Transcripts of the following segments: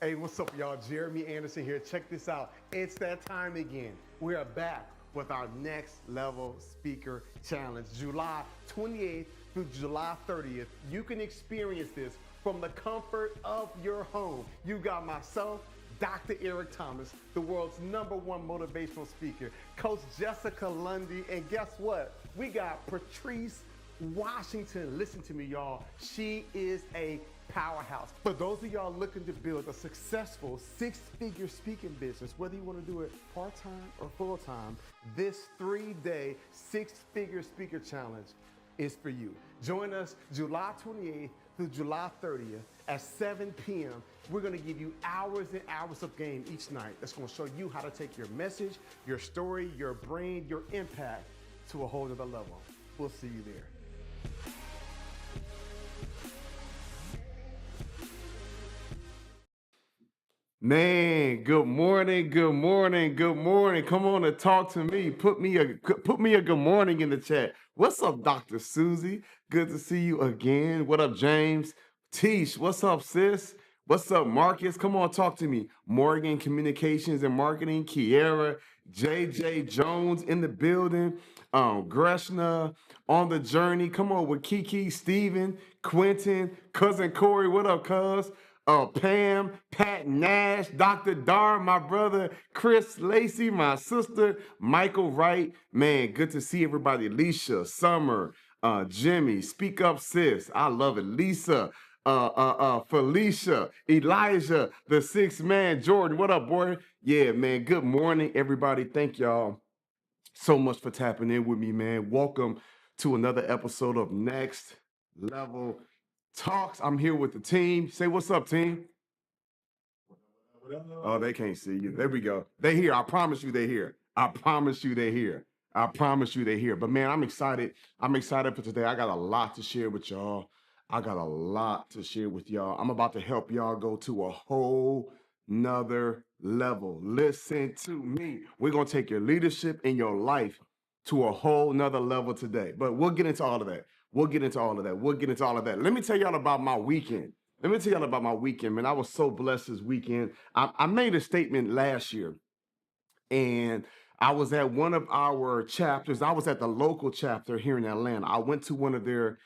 Hey, what's up, y'all? Jeremy Anderson here. Check this out. It's that time again. We are back with our next level speaker challenge, July 28th through July 30th. You can experience this from the comfort of your home. You got myself, Dr. Eric Thomas, the world's #1 motivational speaker, Coach Jessica Lundy, and guess what? We got Patrice Washington. Listen to me, y'all. She is a powerhouse. For those of y'all looking to build a successful 6-figure speaking business, whether you want to do it part-time or full-time, this 3-day 6-figure speaker challenge is for you. Join us July 28th through July 30th at 7 p.m. We're going to give you hours and hours of game each night. That's going to show you how to take your message, your story, your brain, your impact to a whole other level. We'll see you there. Man, good morning, good morning, good morning. Come on and talk to me. Put me a good morning in the chat. What's up, Dr. Susie? Good to see you again. What up, James? Tish, what's up, sis? What's up, Marcus? Come on, talk to me. Morgan Communications and Marketing, Kiera, JJ Jones in the building, Greshna on the journey. Come on with Kiki, Steven, Quentin, cousin Corey. What up, cuz? Pam, Pat Nash, Dr. Dar, my brother, Chris Lacey, my sister, Michael Wright. Man, good to see everybody. Alicia, Summer, Jimmy, Speak Up Sis. I love it. Lisa, Felicia, Elijah, the 6th man, Jordan. What up, boy? Yeah, man. Good morning, everybody. Thank y'all so much for tapping in with me, man. Welcome to another episode of Next Level Talks. I'm here with the team. Say what's up, team. Oh, they can't see you. There we go. They here. I promise you they're here. I promise you they're here. I promise you they're here. But man, I'm excited. I'm excited for today. I got a lot to share with y'all. I got a lot to share with y'all. I'm about to help y'all go to a whole nother level. Listen to me. We're going to take your leadership in your life to a whole nother level today. But we'll get into all of that. We'll get into all of that. Let me tell y'all about my weekend. Man. I was so blessed this weekend. I made a statement last year, and I was at one of our chapters. I was at the local chapter here in Atlanta. I went to one of their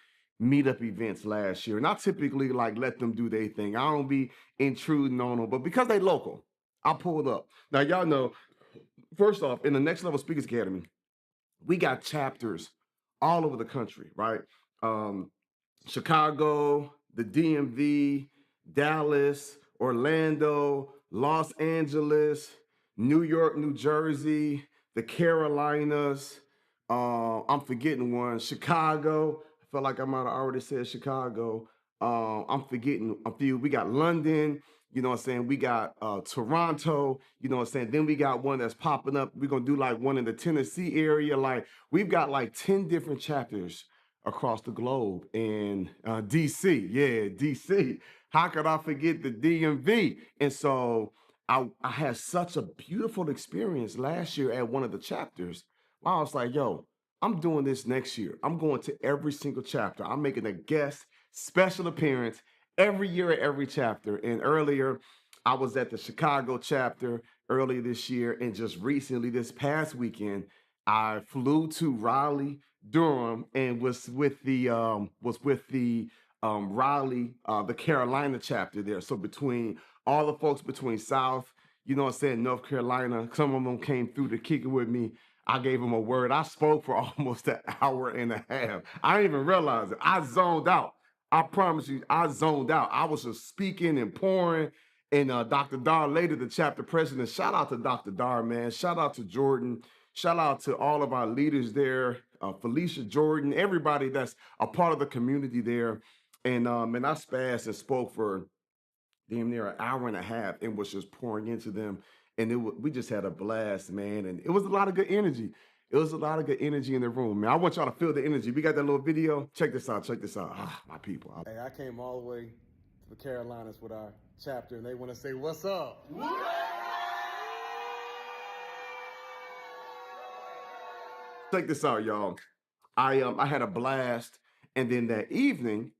meetup events last year, and I typically let them do their thing. I don't be intruding on them, but because they local, I pulled up. Now, y'all know, first off, in the Next Level Speakers Academy, we got chapters all over the country, right? Chicago, the DMV, Dallas, Orlando, Los Angeles, New York, New Jersey, the Carolinas. I'm forgetting one. Chicago. I feel like I might have already said Chicago. I'm forgetting a few. We got London. You know what I'm saying? We got Toronto, you know what I'm saying? Then we got one that's popping up. We're going to do one in the Tennessee area. We've got 10 different chapters across the globe. And DC, yeah, DC. How could I forget the DMV? And so I had such a beautiful experience last year at one of the chapters. I was like, yo, I'm doing this next year. I'm going to every single chapter. I'm making a guest special appearance every year at every chapter. And earlier, I was at the Chicago chapter earlier this year. And just recently, this past weekend, I flew to Raleigh, Durham, and was with the Raleigh, the Carolina chapter there. So between all the folks between South, you know what I'm saying, North Carolina, some of them came through to kick it with me. I gave them a word. I spoke for almost an hour and a half. I didn't even realize it. I zoned out. I promise you, I zoned out. I was just speaking and pouring. And Dr. Dar, later the chapter president, shout out to Dr. Dar, man. Shout out to Jordan. Shout out to all of our leaders there, Felicia Jordan, everybody that's a part of the community there. And I spazzed and spoke for damn near an hour and a half and was just pouring into them. And we just had a blast, man. And it was a lot of good energy. It was a lot of good energy in the room, man. I want y'all to feel the energy. We got that little video. Check this out. Ah, my people. Hey, I came all the way to the Carolinas with our chapter, and they want to say, what's up? Check this out, y'all. I had a blast. And then that evening,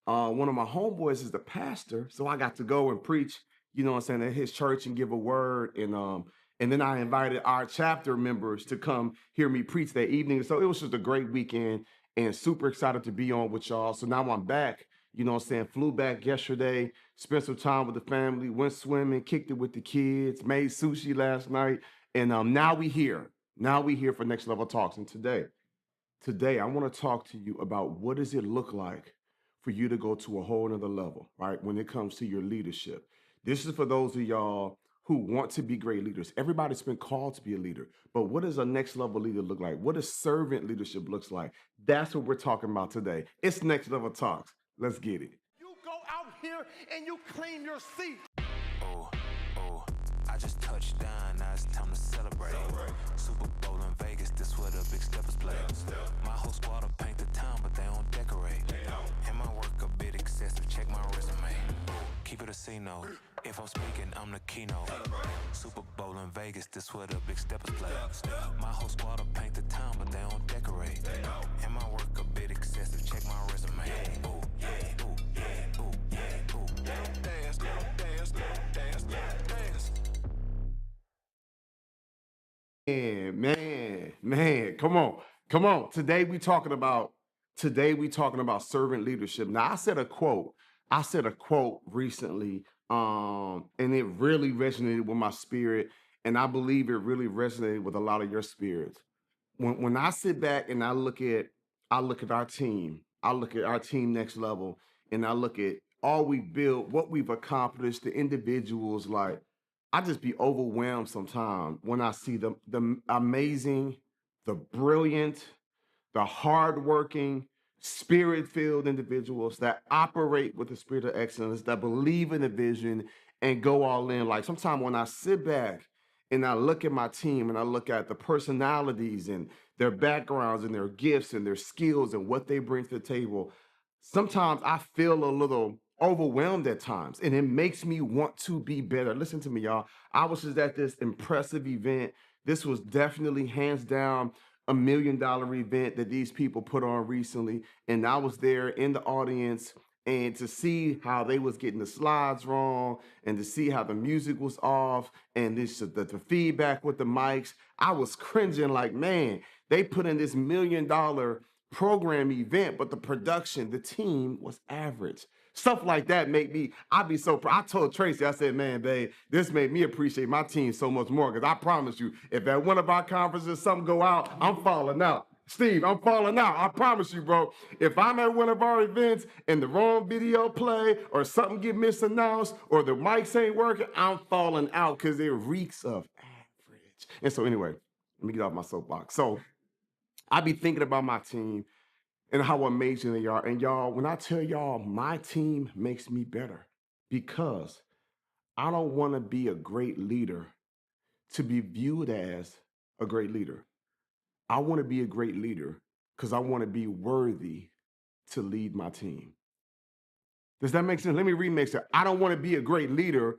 one of my homeboys is the pastor. So I got to go and preach you know what I'm saying, at his church and give a word. And then I invited our chapter members to come hear me preach that evening. So it was just a great weekend and super excited to be on with y'all. So now I'm back, you know what I'm saying, flew back yesterday, spent some time with the family, went swimming, kicked it with the kids, made sushi last night. And now we here. Now we here for Next Level Talks. And today I want to talk to you about what does it look like for you to go to a whole nother level, right? When it comes to your leadership. This is for those of y'all who want to be great leaders. Everybody's been called to be a leader, but what does a next level leader look like? What does servant leadership looks like? That's what we're talking about today. It's Next Level Talks. Let's get it. You go out here and you claim your seat. Oh, oh, I just touched down, now it's time to celebrate. Super Bowl in Vegas, this where the big steppers play. My whole squad will paint the town, but they don't decorate. And my work a bit excessive, check my resume. Keep it a C note, if I'm speaking, I'm the keynote. Super Bowl in Vegas, this where the big steppers play. My whole squad will paint the town, but they don't decorate. And my work a bit excessive, check my resume. Ooh, yeah, ooh, yeah, ooh, yeah, ooh, yeah. Dance, dance, dance, dance. Man, come on. Today we talking about servant leadership. Now I said a quote recently, and it really resonated with my spirit, and I believe it really resonated with a lot of your spirits. When I sit back and I look at our team, I look at our team next level, and I look at all we built, what we've accomplished, the individuals, like I just be overwhelmed sometimes when I see the amazing, the brilliant, the hardworking, spirit-filled individuals that operate with the spirit of excellence, that believe in the vision and go all in. Like sometimes when I sit back and I look at my team and I look at the personalities and their backgrounds and their gifts and their skills and what they bring to the table, sometimes I feel a little overwhelmed at times, and it makes me want to be better. Listen to me, y'all. I was just at this impressive event. This was definitely hands down $1 million event that these people put on recently, and I was there in the audience, and to see how they was getting the slides wrong and to see how the music was off and the feedback with the mics, I was cringing like, man, they put in this $1 million program event, but the production, the team was average. Stuff like that make me, I'd be so proud. I told Tracy, I said, man, babe, this made me appreciate my team so much more, because I promise you, if at one of our conferences something go out, I'm falling out. Steve, I'm falling out. I promise you, bro. If I'm at one of our events and the wrong video play or something get misannounced or the mics ain't working, I'm falling out because it reeks of average. And so anyway, let me get off my soapbox. So I be thinking about my team and how amazing they are. And y'all, when I tell y'all my team makes me better, because I don't want to be a great leader to be viewed as a great leader. I want to be a great leader because I want to be worthy to lead my team. Does that make sense? Let me remix it. I don't want to be a great leader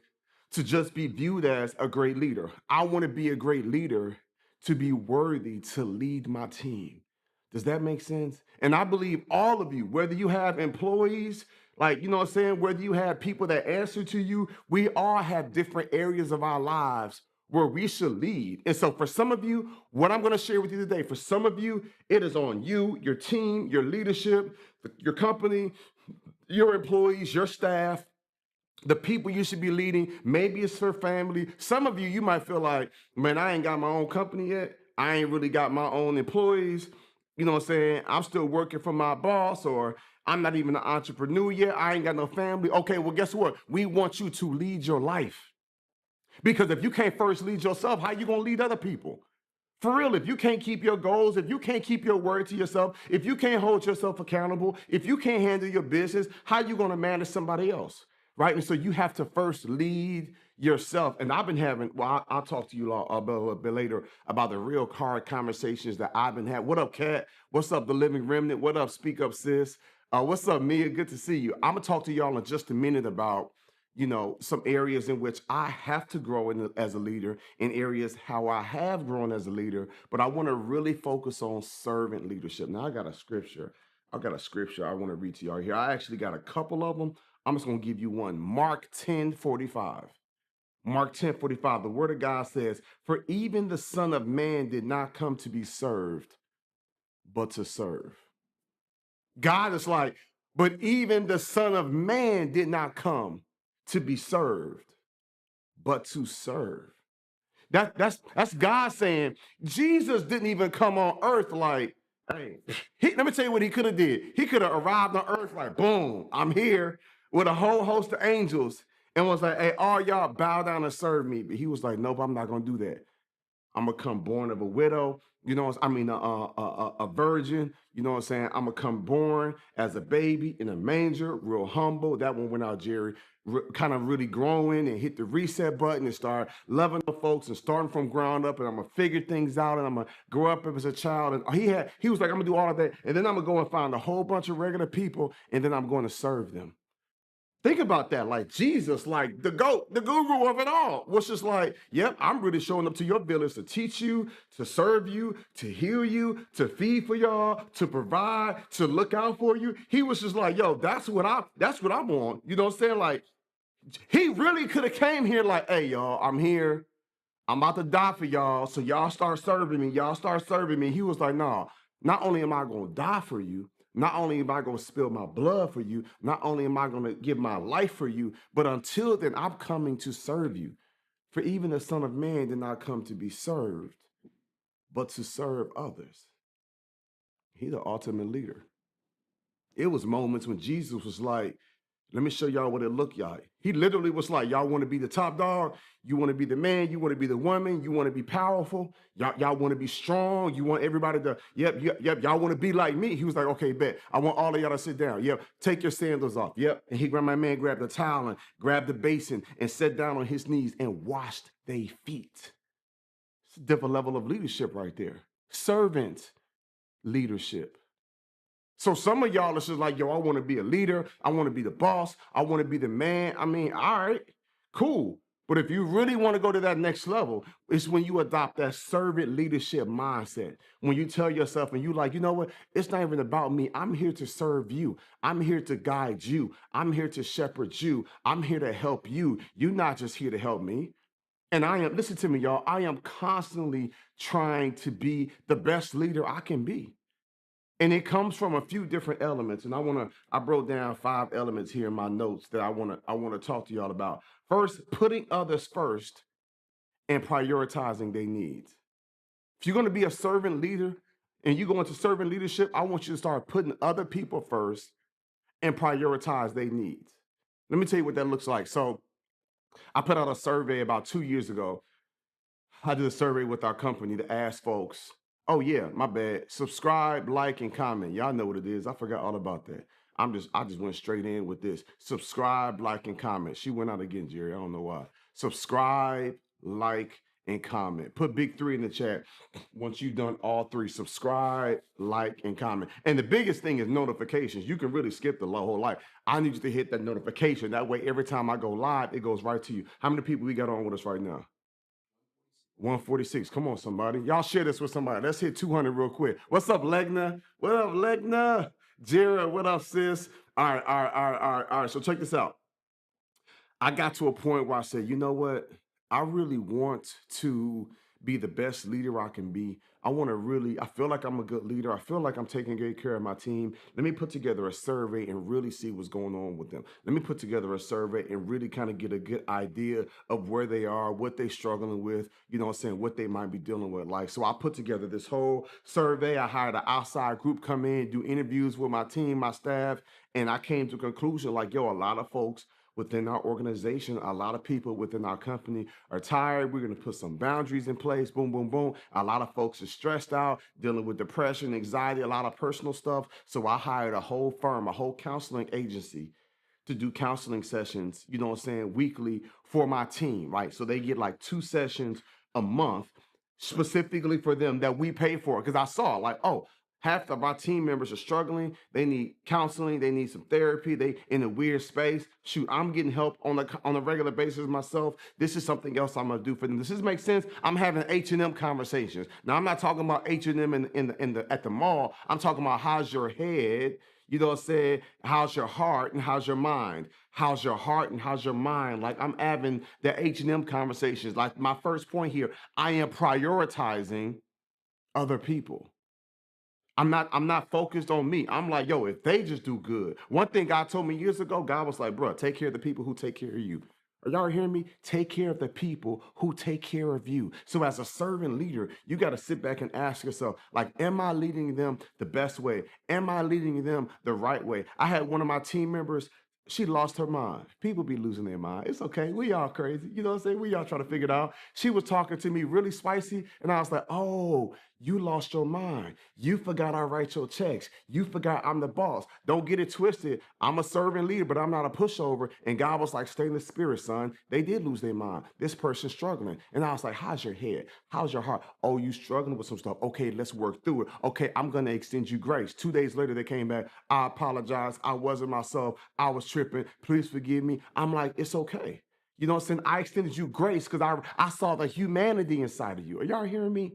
to just be viewed as a great leader. I want to be a great leader to be worthy to lead my team. Does that make sense? And I believe all of you, whether you have employees, like, you know what I'm saying, whether you have people that answer to you, we all have different areas of our lives where we should lead. And so for some of you, what I'm going to share with you today, for some of you, it is on you, your team, your leadership, your company, your employees, your staff, the people you should be leading. Maybe it's for family. Some of you, you might feel like, man, I ain't got my own company yet. I ain't really got my own employees. You know what I'm saying? I'm still working for my boss, or I'm not even an entrepreneur yet. I ain't got no family. Okay, well, guess what? We want you to lead your life. Because if you can't first lead yourself, how you gonna lead other people? For real, if you can't keep your goals, if you can't keep your word to yourself, if you can't hold yourself accountable, if you can't handle your business, how you gonna manage somebody else, right? And so you have to first lead yourself. And I've been having, well, I'll talk to you all a little bit later about the real hard conversations that I've been having. What up, Kat? What's up, The Living Remnant? What up, Speak Up, Sis? What's up, Mia? Good to see you. I'm gonna talk to y'all in just a minute about, you know, some areas in which I have to grow as a leader, in areas how I have grown as a leader, but I want to really focus on servant leadership. Now I got a scripture. I want to read to y'all here. I actually got a couple of them. I'm just going to give you one. Mark 10:45. Mark 10:45, the word of God says, "For even the Son of Man did not come to be served, but to serve." God is like, but even the Son of Man did not come to be served, but to serve. That's God saying Jesus didn't even come on earth like, hey, let me tell you what he could have did. He could have arrived on earth like, boom, I'm here with a whole host of angels and was like, hey, all y'all bow down and serve me. But he was like, nope, I'm not gonna do that. I'm gonna come born of a widow, a virgin, you know what I'm saying? I'm gonna come born as a baby in a manger, real humble. That one went out, Jerry, kind of really growing and hit the reset button and start loving the folks and starting from ground up. And I'm gonna figure things out and I'm gonna grow up as a child. And he was like, I'm gonna do all of that. And then I'm gonna go and find a whole bunch of regular people and then I'm going to serve them. Think about that. Like Jesus, like the GOAT, the guru of it all, was just like, yep, I'm really showing up to your village to teach you, to serve you, to heal you, to feed for y'all, to provide, to look out for you. He was just like, yo, that's what I'm on. You know what I'm saying? Like, he really could have came here like, hey, y'all, I'm here. I'm about to die for y'all. So y'all start serving me. Y'all start serving me. He was like, no, not only am I going to die for you, not only am I going to spill my blood for you, not only am I going to give my life for you, but until then, I'm coming to serve you. For even the Son of Man did not come to be served, but to serve others. He's the ultimate leader. It was moments when Jesus was like, let me show y'all what it looked like. He literally was like, y'all want to be the top dog? You want to be the man? You want to be the woman? You want to be powerful? Y'all want to be strong? You want everybody to, yep, y'all want to be like me? He was like, okay, bet. I want all of y'all to sit down. Yep, take your sandals off. Yep. And my man grabbed the towel and grabbed the basin and sat down on his knees and washed their feet. It's a different level of leadership right there. Servant leadership. So some of y'all is just like, yo, I want to be a leader. I want to be the boss. I want to be the man. I mean, all right, cool. But if you really want to go to that next level, it's when you adopt that servant leadership mindset. When you tell yourself and you like, you know what? It's not even about me. I'm here to serve you. I'm here to guide you. I'm here to shepherd you. I'm here to help you. You're not just here to help me. And listen to me, y'all, I am constantly trying to be the best leader I can be. And it comes from a few different elements. And I broke down 5 elements here in my notes that I wanna talk to y'all about. First, putting others first and prioritizing their needs. If you're gonna be a servant leader and you go into servant leadership, I want you to start putting other people first and prioritize their needs. Let me tell you what that looks like. So I put out a survey about 2 years ago. I did a survey with our company to ask folks, oh yeah, my bad. Subscribe, like, and comment. Y'all know what it is. I forgot all about that. I just went straight in with this. Subscribe, like, and comment. She went out again, Jerry. I don't know why. Subscribe, like, and comment. Put big 3 in the chat once you've done all 3. Subscribe, like, and comment. And the biggest thing is notifications. You can really skip the whole life. I need you to hit that notification. That way, every time I go live, it goes right to you. How many people we got on with us right now? 146. Come on, somebody. Y'all share this with somebody. Let's hit 200 real quick. What's up, Legna? What up, Legna? Jared, what up, sis? All right. So check this out. I got to a point where I said, you know what? I really want to be the best leader I can be. I feel like I'm a good leader. I feel like I'm taking good care of my team. Let me put together a survey and really see what's going on with them. Let me put together a survey and really kind of get a good idea of where they are, what they're struggling with, you know what I'm saying, what they might be dealing with. Like, so I put together this whole survey. I hired an outside group come in, do interviews with my team, my staff, and I came to a conclusion like, yo, a lot of folks within our organization, a lot of people within our company are tired. We're going to put some boundaries in place. Boom, boom, boom. A lot of folks are stressed out, dealing with depression, anxiety, a lot of personal stuff. So I hired a whole firm, a whole counseling agency to do counseling sessions, you know what I'm saying, weekly for my team, right? So they get like 2 sessions a month specifically for them that we pay for. Because I saw like, oh, half of our team members are struggling. They need counseling. They need some therapy. They in a weird space. Shoot, I'm getting help on a regular basis myself. This is something else I'm gonna do for them. Does this make sense? I'm having H&M conversations. Now I'm not talking about H&M at the mall. I'm talking about how's your head. You know what I'm saying? How's your heart and how's your mind? How's your heart and how's your mind? Like I'm having the H&M conversations. Like my first point here, I am prioritizing other people. I'm not focused on me. I'm like, yo, if they just do good. One thing God told me years ago, God was like, bro, take care of the people who take care of you. Are y'all hearing me? Take care of the people who take care of you. So as a servant leader, you got to sit back and ask yourself, like, am I leading them the best way? Am I leading them the right way? I had one of my team members, she lost her mind. People be losing their mind. It's okay. We all crazy. You know what I'm saying? We all trying to figure it out. She was talking to me really spicy, and I was like, oh, you lost your mind. You forgot I write your checks. You forgot I'm the boss. Don't get it twisted. I'm a servant leader, but I'm not a pushover. And God was like, stay in the spirit, son. They did lose their mind. This person's struggling. And I was like, how's your head? How's your heart? Oh, you struggling with some stuff. Okay, let's work through it. Okay, I'm going to extend you grace. 2 days later, they came back. I apologize. I wasn't myself. I was tripping. Please forgive me. I'm like, it's okay. You know what I'm saying? I extended you grace because I saw the humanity inside of you. Are y'all hearing me?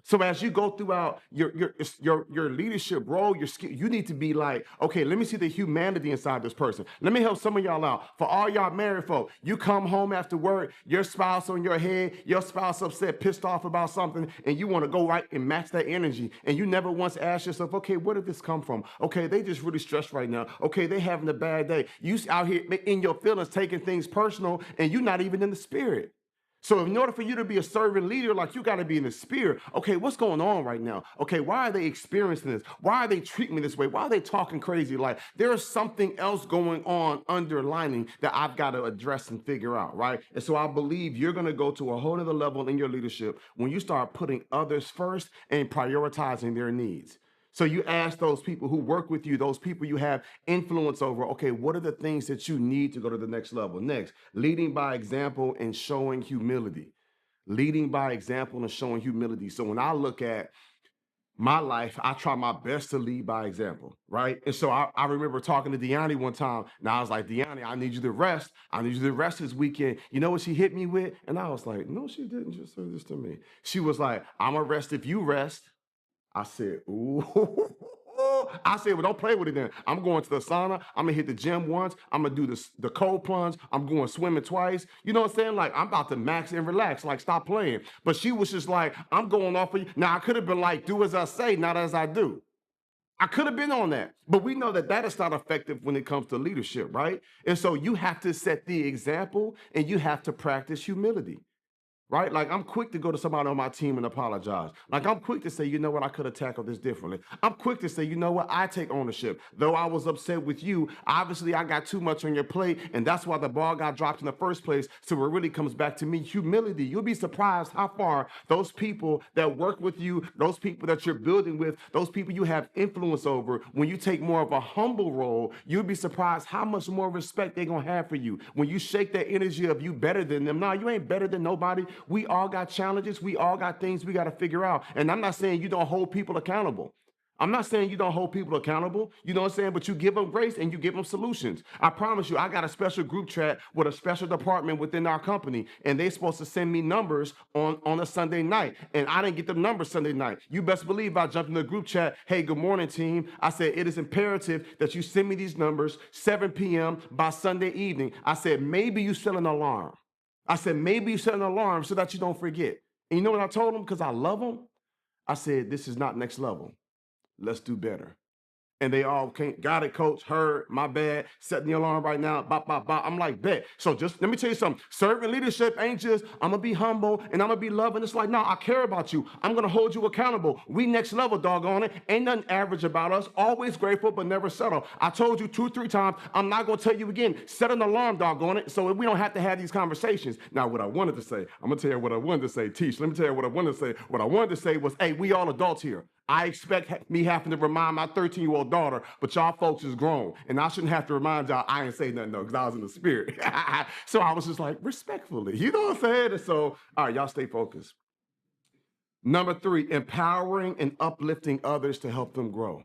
So as you go throughout your leadership role, your skill, you need to be like, okay, let me see the humanity inside this person. Let me help some of y'all out. For all y'all married folk, you come home after work, your spouse on your head, your spouse upset, pissed off about something, and you want to go right and match that energy. And you never once ask yourself, okay, where did this come from? Okay, they just really stressed right now. Okay, they having a bad day. You out here in your feelings, taking things personal, and you're not even in the spirit. So in order for you to be a servant leader, like you got to be in the spirit. Okay, what's going on right now? Okay, why are they experiencing this? Why are they treating me this way? Why are they talking crazy? Like there's something else going on underlining that I've got to address and figure out, right? And so I believe you're going to go to a whole other level in your leadership when you start putting others first and prioritizing their needs. So you ask those people who work with you, those people you have influence over, okay, what are the things that you need to go to the next level? Next, leading by example and showing humility. Leading by example and showing humility. So when I look at my life, I try my best to lead by example, right? And so I remember talking to Deanne one time, and I was like, Deanne, I need you to rest. I need you to rest this weekend. You know what she hit me with? And I was like, no, she didn't just say this to me. She was like, I'm going to rest if you rest. I said, ooh. I said, well, don't play with it then. I'm going to the sauna. I'm going to hit the gym once. I'm going to do the cold plunge. I'm going swimming twice. You know what I'm saying? Like, I'm about to max and relax. Like, stop playing. But she was just like, I'm going off of you. Now, I could have been like, do as I say, not as I do. I could have been on that. But we know that that is not effective when it comes to leadership, right? And so you have to set the example and you have to practice humility. Right? Like I'm quick to go to somebody on my team and apologize. Like I'm quick to say, you know what, I could have tackled this differently. I'm quick to say, you know what, I take ownership. Though I was upset with you, obviously I got too much on your plate, and that's why the ball got dropped in the first place. So it really comes back to me, humility. You'll be surprised how far those people that work with you, those people that you're building with, those people you have influence over, when you take more of a humble role, you'll be surprised how much more respect they're gonna have for you. When you shake that energy of you better than them, no, you ain't better than nobody. We all got challenges. We all got things we got to figure out. And I'm not saying you don't hold people accountable. I'm not saying you don't hold people accountable. You know what I'm saying? But you give them grace and you give them solutions. I promise you, I got a special group chat with a special department within our company, and they're supposed to send me numbers on a Sunday night. And I didn't get the numbers Sunday night. You best believe I jumped in the group chat. Hey, good morning, team. I said, it is imperative that you send me these numbers 7 p.m. by Sunday evening. I said, maybe you set an alarm. I said, maybe you set an alarm so that you don't forget. And you know what I told them? Because I love them. I said, this is not next level. Let's do better. And they all came, got it, coach, heard, my bad, setting the alarm right now, bop, bop, bop. I'm like, bet. So just let me tell you something. Servant leadership ain't just, I'm going to be humble and I'm going to be loving. It's like, no, I care about you. I'm going to hold you accountable. We next level, doggone it. Ain't nothing average about us. Always grateful, but never settle. I told you 2, 3 times. I'm not going to tell you again. Set an alarm, doggone it, so we don't have to have these conversations. Now, what I wanted to say, I'm going to tell you what I wanted to say. Teach, let me tell you what I wanted to say. What I wanted to say was, hey, we all adults here. I expect me having to remind my 13-year-old daughter, but y'all folks is grown. And I shouldn't have to remind y'all. I ain't say nothing, though, because I was in the spirit. So I was just like, respectfully. You know what I'm saying? And so, all right, y'all stay focused. Number 3, empowering and uplifting others to help them grow.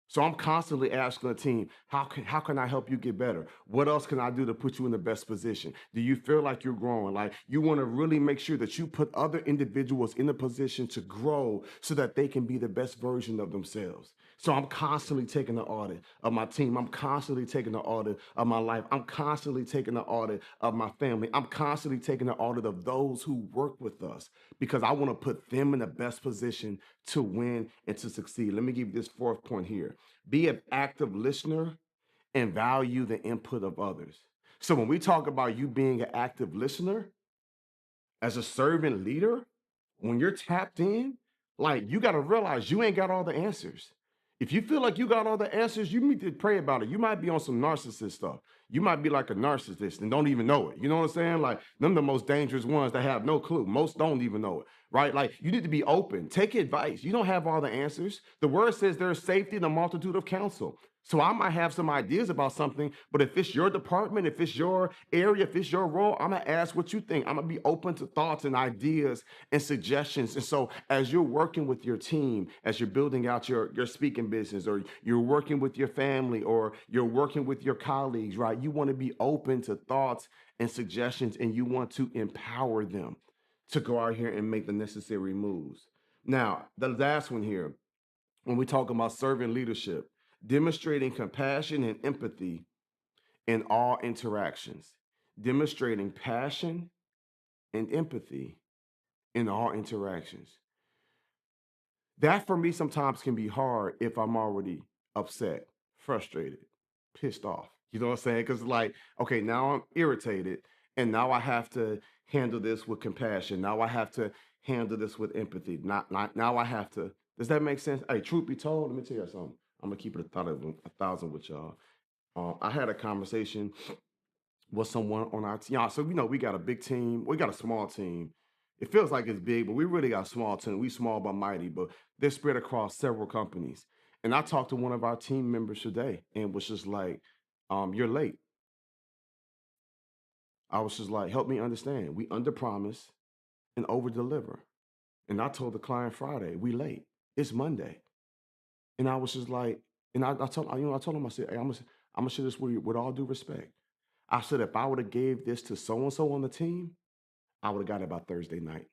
So I'm constantly asking the team, how can I help you get better? What else can I do to put you in the best position? Do you feel like you're growing? Like you want to really make sure that you put other individuals in a position to grow so that they can be the best version of themselves. So I'm constantly taking the audit of my team. I'm constantly taking the audit of my life. I'm constantly taking the audit of my family. I'm constantly taking the audit of those who work with us because I want to put them in the best position to win and to succeed. Let me give you this fourth point here. Be an active listener and value the input of others. So when we talk about you being an active listener as a servant leader, when you're tapped in, like you got to realize you ain't got all the answers. If you feel like you got all the answers, you need to pray about it. You might be on some narcissist stuff. You might be like a narcissist and don't even know it. You know what I'm saying? Like them the most dangerous ones that have no clue. Most don't even know it, right? Like you need to be open. Take advice. You don't have all the answers. The word says there's safety in the multitude of counsel. So I might have some ideas about something, but if it's your department, if it's your area, if it's your role, I'm gonna ask what you think. I'm gonna be open to thoughts and ideas and suggestions. And so as you're working with your team, as you're building out your speaking business, or you're working with your family, or you're working with your colleagues, right? You want to be open to thoughts and suggestions, and you want to empower them to go out here and make the necessary moves. Now, the last one here, when we talk about servant leadership, demonstrating compassion and empathy in all interactions, demonstrating passion and empathy in all interactions. That for me sometimes can be hard if I'm already upset, frustrated, pissed off. You know what I'm saying? Because like, okay, now I'm irritated, and now I have to handle this with compassion. Now I have to handle this with empathy. Not now I have to. Does that make sense? Hey, truth be told, let me tell you something. I'm gonna keep it a thousand with y'all. I had a conversation with someone on our team. So we got a big team. We got a small team. It feels like it's big, but we really got a small team. We small but mighty, but they're spread across several companies. And I talked to one of our team members today and was just like, "You're late." I was just like, "Help me understand. We under promise and over deliver." And I told the client Friday, "We late. It's Monday." And I was just like, and I told him, I said, "Hey, I'm gonna share this with you with all due respect." I said, if I would have gave this to so and so on the team, I would have got it by Thursday night.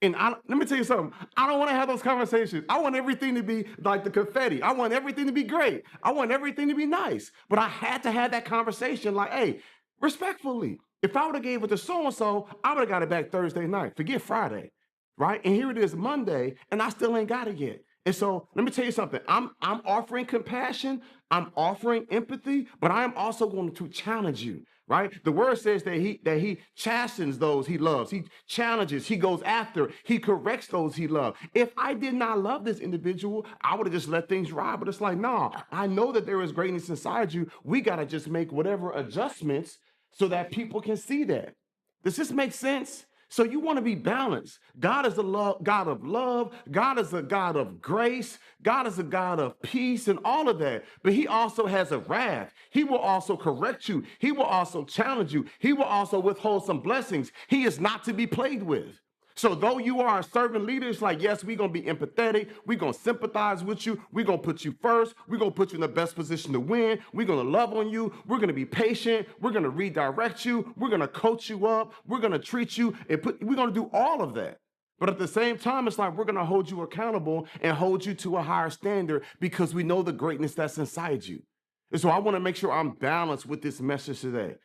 And let me tell you something. I don't want to have those conversations. I want everything to be like the confetti. I want everything to be great. I want everything to be nice. But I had to have that conversation like, hey, respectfully, if I would have gave it to so-and-so, I would have got it back Thursday night. Forget Friday, right? And here it is Monday, and I still ain't got it yet. And so let me tell you something. I'm offering compassion. I'm offering empathy, but I am also going to challenge you, right? The word says that he chastens those he loves. He challenges, he goes after, he corrects those he loves. If I did not love this individual, I would have just let things ride. But it's like, nah, I know that there is greatness inside you. We got to just make whatever adjustments so that people can see that. Does this make sense? So you want to be balanced. God is a God of love. God is a God of grace. God is a God of peace and all of that. But he also has a wrath. He will also correct you. He will also challenge you. He will also withhold some blessings. He is not to be played with. So though you are a servant leader, it's like, yes, we're going to be empathetic. We're going to sympathize with you. We're going to put you first. We're going to put you in the best position to win. We're going to love on you. We're going to be patient. We're going to redirect you. We're going to coach you up. We're going to treat you and we're going to do all of that. But at the same time, it's like we're going to hold you accountable and hold you to a higher standard because we know the greatness that's inside you. And so I want to make sure I'm balanced with this message today.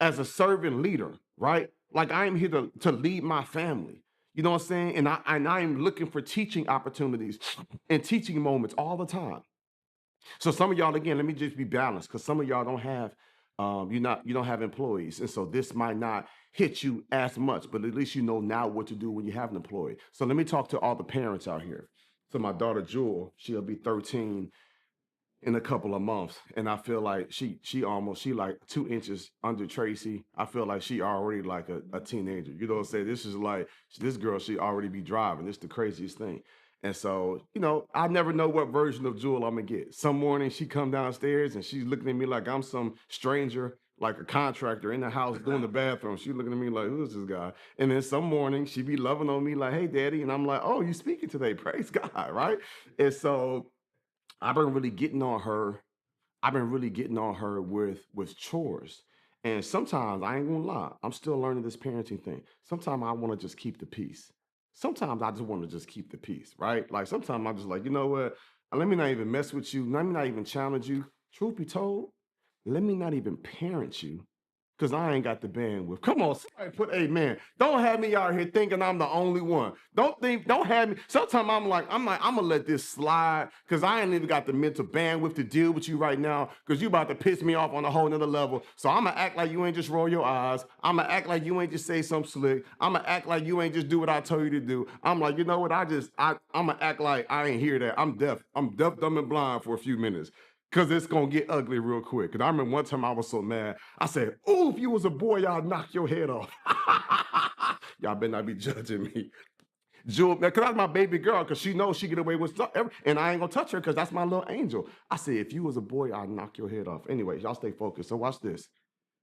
As a servant leader, right? Like I am here to lead my family. You know what I'm saying? And I'm looking for teaching opportunities and teaching moments all the time. So some of y'all, again, let me just be balanced because some of y'all don't have you don't have employees. And so this might not hit you as much, but at least you know now what to do when you have an employee. So let me talk to all the parents out here. So my daughter Jewel, she'll be 13 in a couple of months, and I feel like she like 2 inches under Tracy. I feel like she already like a teenager. You know what I'm saying? This is like this girl, she already be driving. It's the craziest thing. And so, I never know what version of Jewel I'm gonna get. Some morning she come downstairs and she's looking at me like I'm some stranger, like a contractor in the house doing the bathroom. She's looking at me like, who's this guy? And then some morning she be loving on me like, hey, daddy. And I'm like, oh, you speaking today? Praise God, right? And so I've been really getting on her. I've been really getting on her with chores. And sometimes I ain't gonna lie, I'm still learning this parenting thing. Sometimes I want to just keep the peace. Sometimes I just want to just keep the peace, right? Like sometimes I'm just like, you know what? Let me not even mess with you. Let me not even challenge you. Truth be told, let me not even parent you because I ain't got the bandwidth. Come on, somebody put amen. Don't have me out here thinking I'm the only one. Don't have me. Sometimes I'm gonna let this slide because I ain't even got the mental bandwidth to deal with you right now because you about to piss me off on a whole nother level. So I'm gonna act like you ain't just roll your eyes. I'm gonna act like you ain't just say something slick. I'm gonna act like you ain't just do what I told you to do. I'm like, you know what? I'm gonna act like I ain't hear that. I'm deaf, dumb, and blind for a few minutes. Cause it's gonna get ugly real quick. Cause I remember one time I was so mad. I said, "Oh, if you was a boy, I'd knock your head off." Y'all better not be judging me. Jewel, because that's my baby girl, because she knows she get away with stuff, and I ain't gonna touch her because that's my little angel. I said, if you was a boy, I'd knock your head off. Anyway, y'all stay focused. So watch this.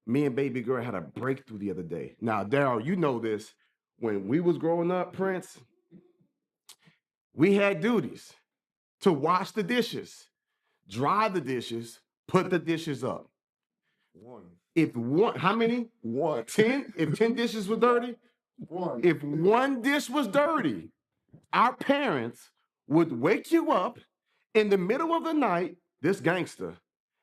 Me and baby girl had a breakthrough the other day. Now, Daryl, you know this. When we was growing up, Prince, we had duties to wash the dishes, dry the dishes, put the dishes up. One. If one, how many? One. 10? If 10 dishes were dirty? One. If one dish was dirty, our parents would wake you up in the middle of the night, this gangster,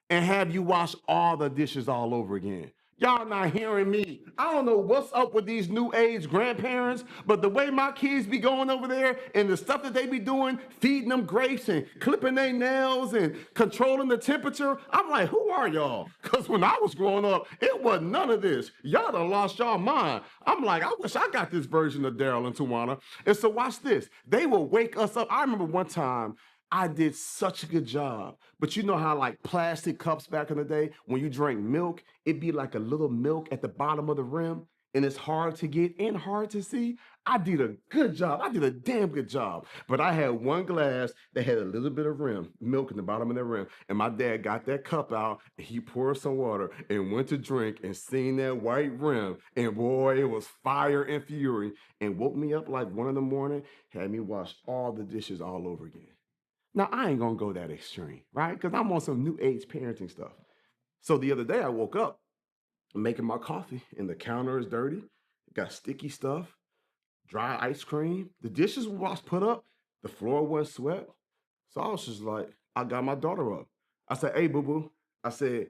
and have you wash all the dishes all over again. Y'all not hearing me. I don't know what's up with these new age grandparents, but the way my kids be going over there and the stuff that they be doing, feeding them grapes and clipping their nails and controlling the temperature, I'm like, who are y'all? Because when I was growing up, it wasn't none of this. Y'all done lost y'all mind. I'm like, I wish I got this version of Daryl and Tawana. And so watch this. They will wake us up. I remember one time, I did such a good job. But you know how like plastic cups back in the day, when you drank milk, it'd be like a little milk at the bottom of the rim and it's hard to get and hard to see. I did a good job. I did a damn good job. But I had one glass that had a little bit of rim, milk in the bottom of the rim. And my dad got that cup out and he poured some water and went to drink and seen that white rim. And boy, it was fire and fury and woke me up like 1 a.m, had me wash all the dishes all over again. Now, I ain't gonna go that extreme, right? Because I'm on some new age parenting stuff. So the other day I woke up making my coffee and the counter is dirty, got sticky stuff, dry ice cream. The dishes were washed, put up, the floor wasn't swept. So I was just like, I got my daughter up. I said, hey, boo-boo. I said,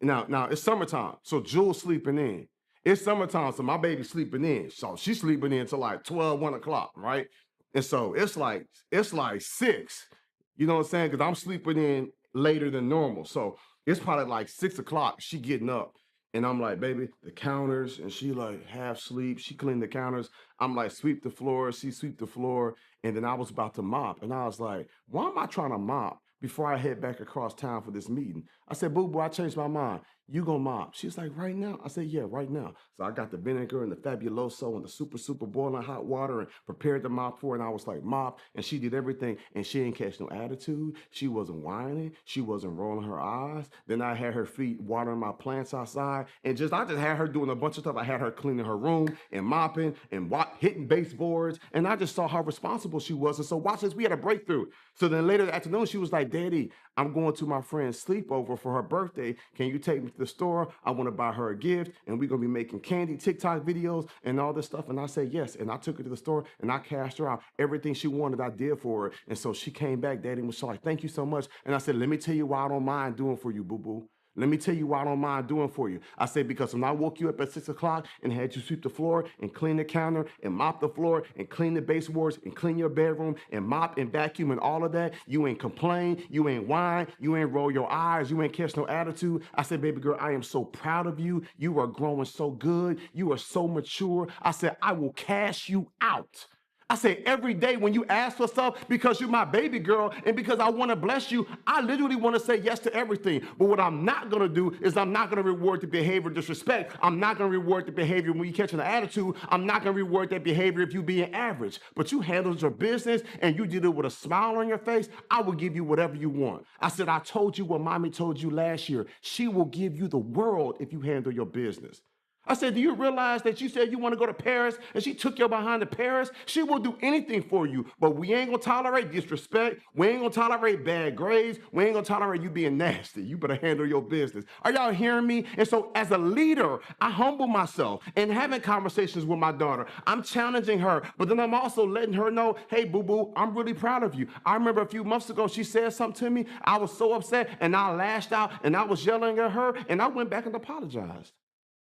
now it's summertime, so Jewel's sleeping in. It's summertime, so my baby's sleeping in. So she's sleeping in till like 12, 1 o'clock, right? And so it's like 6. You know what I'm saying? Because I'm sleeping in later than normal. So it's probably like 6 o'clock. She getting up. And I'm like, baby, the counters. And she like half sleep. She cleaned the counters. I'm like, sweep the floor. She sweep the floor. And then I was about to mop. And I was like, why am I trying to mop before I head back across town for this meeting? I said, boo-boo, I changed my mind. You gonna mop? She's like, right now? I said, yeah, right now. So I got the vinegar and the Fabuloso and the super boiling hot water and prepared the mop for her. And I was like, mop. And she did everything. And she didn't catch no attitude. She wasn't whining. She wasn't rolling her eyes. Then I had her feet watering my plants outside. And I just had her doing a bunch of stuff. I had her cleaning her room and mopping and hitting baseboards. And I just saw how responsible she was. And so watch this, we had a breakthrough. So then later that afternoon, she was like, Daddy, I'm going to my friend's sleepover for her birthday. Can you take me to the store? I want to buy her a gift. And we're going to be making candy TikTok videos and all this stuff. And I said, yes. And I took her to the store and I cashed her out. Everything she wanted, I did for her. And so she came back, Daddy, and was like, thank you so much. And I said, let me tell you why I don't mind doing for you, boo-boo. Let me tell you why I don't mind doing for you. I said, because when I woke you up at 6 o'clock and had you sweep the floor and clean the counter and mop the floor and clean the baseboards and clean your bedroom and mop and vacuum and all of that, you ain't complain, you ain't whine, you ain't roll your eyes, you ain't catch no attitude. I said, baby girl, I am so proud of you. You are growing so good. You are so mature. I said, I will cash you out. I say every day when you ask for stuff because you're my baby girl and because I want to bless you, I literally want to say yes to everything. But what I'm not going to do is I'm not going to reward the behavior of disrespect. I'm not going to reward the behavior when you catch an attitude. I'm not going to reward that behavior if you being average. But you handled your business and you did it with a smile on your face. I will give you whatever you want. I said, I told you what mommy told you last year. She will give you the world if you handle your business. I said, do you realize that you said you want to go to Paris and she took you behind to Paris? She will do anything for you, but we ain't gonna tolerate disrespect. We ain't gonna tolerate bad grades. We ain't gonna tolerate you being nasty. You better handle your business. Are y'all hearing me? And so as a leader, I humble myself and having conversations with my daughter. I'm challenging her, but then I'm also letting her know, hey, boo-boo, I'm really proud of you. I remember a few months ago, she said something to me. I was so upset and I lashed out and I was yelling at her and I went back and apologized.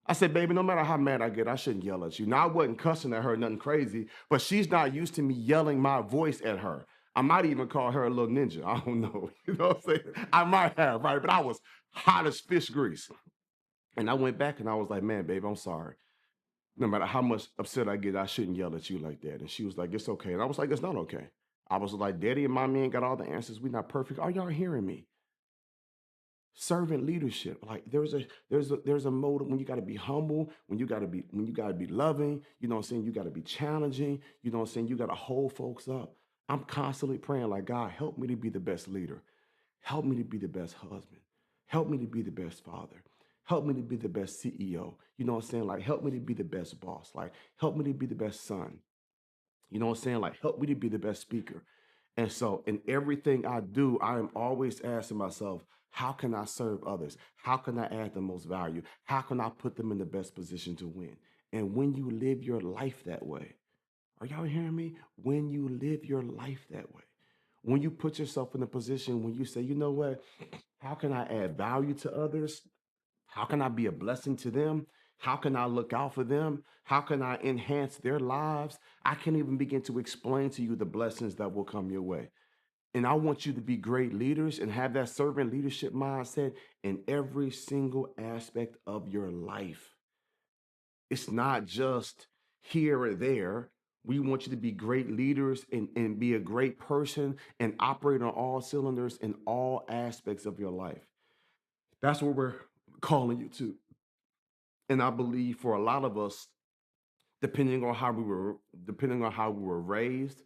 I said, baby, no matter how mad I get, I shouldn't yell at you. Now, I wasn't cussing at her, nothing crazy, but she's not used to me yelling my voice at her. I might even call her a little ninja. I don't know. You know what I'm saying? I might have, right? But I was hot as fish grease. And I went back and I was like, man, babe, I'm sorry. No matter how much upset I get, I shouldn't yell at you like that. And she was like, it's okay. And I was like, it's not okay. I was like, daddy and mommy ain't got all the answers. We're not perfect. Are y'all hearing me? Servant leadership, like there's a mode when you got to be humble, when you got to be loving, you know what I'm saying, you got to be challenging, you know what I'm saying, you got to hold folks up. I'm constantly praying like, God, help me to be the best leader, help me to be the best husband, help me to be the best father, help me to be the best CEO, you know what I'm saying, like help me to be the best boss, like help me to be the best son, you know what I'm saying, like help me to be the best speaker. And so in everything I do, I am always asking myself, how can I serve others? How can I add the most value? How can I put them in the best position to win? And when you live your life that way, are y'all hearing me? When you live your life that way, when you put yourself in a position when you say, you know what, how can I add value to others? How can I be a blessing to them? How can I look out for them? How can I enhance their lives? I can't even begin to explain to you the blessings that will come your way. And I want you to be great leaders and have that servant leadership mindset in every single aspect of your life. It's not just here or there. We want you to be great leaders and be a great person and operate on all cylinders in all aspects of your life. That's what we're calling you to. And I believe for a lot of us, depending on how we were raised,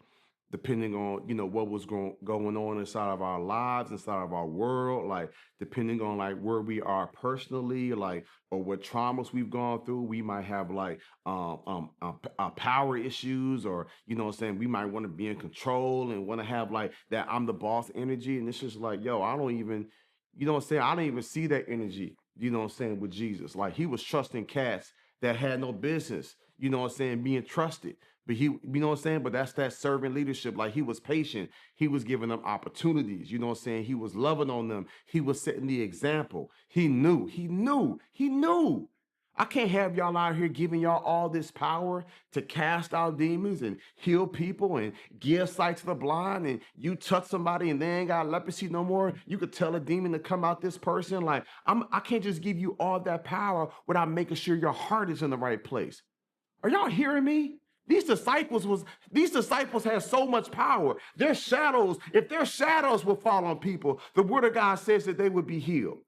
depending on what was going on inside of our lives, inside of our world, like depending on like where we are personally, like or what traumas we've gone through, we might have like power issues, or what I'm saying, we might want to be in control and want to have like that I'm the boss energy, and it's just like, yo, I don't even, what I'm saying, I don't even see that energy, what I'm saying, with Jesus. Like he was trusting cats that had no business, what I'm saying, being trusted. But he, what I'm saying, but that's that servant leadership. Like he was patient. He was giving them opportunities. You know what I'm saying? He was loving on them. He was setting the example. He knew. I can't have y'all out here giving y'all all this power to cast out demons and heal people and give sight to the blind, and you touch somebody and they ain't got leprosy no more. You could tell a demon to come out this person. Like I can't just give you all that power without making sure your heart is in the right place. Are y'all hearing me? These disciples had so much power. Their shadows, if their shadows would fall on people, the word of God says that they would be healed.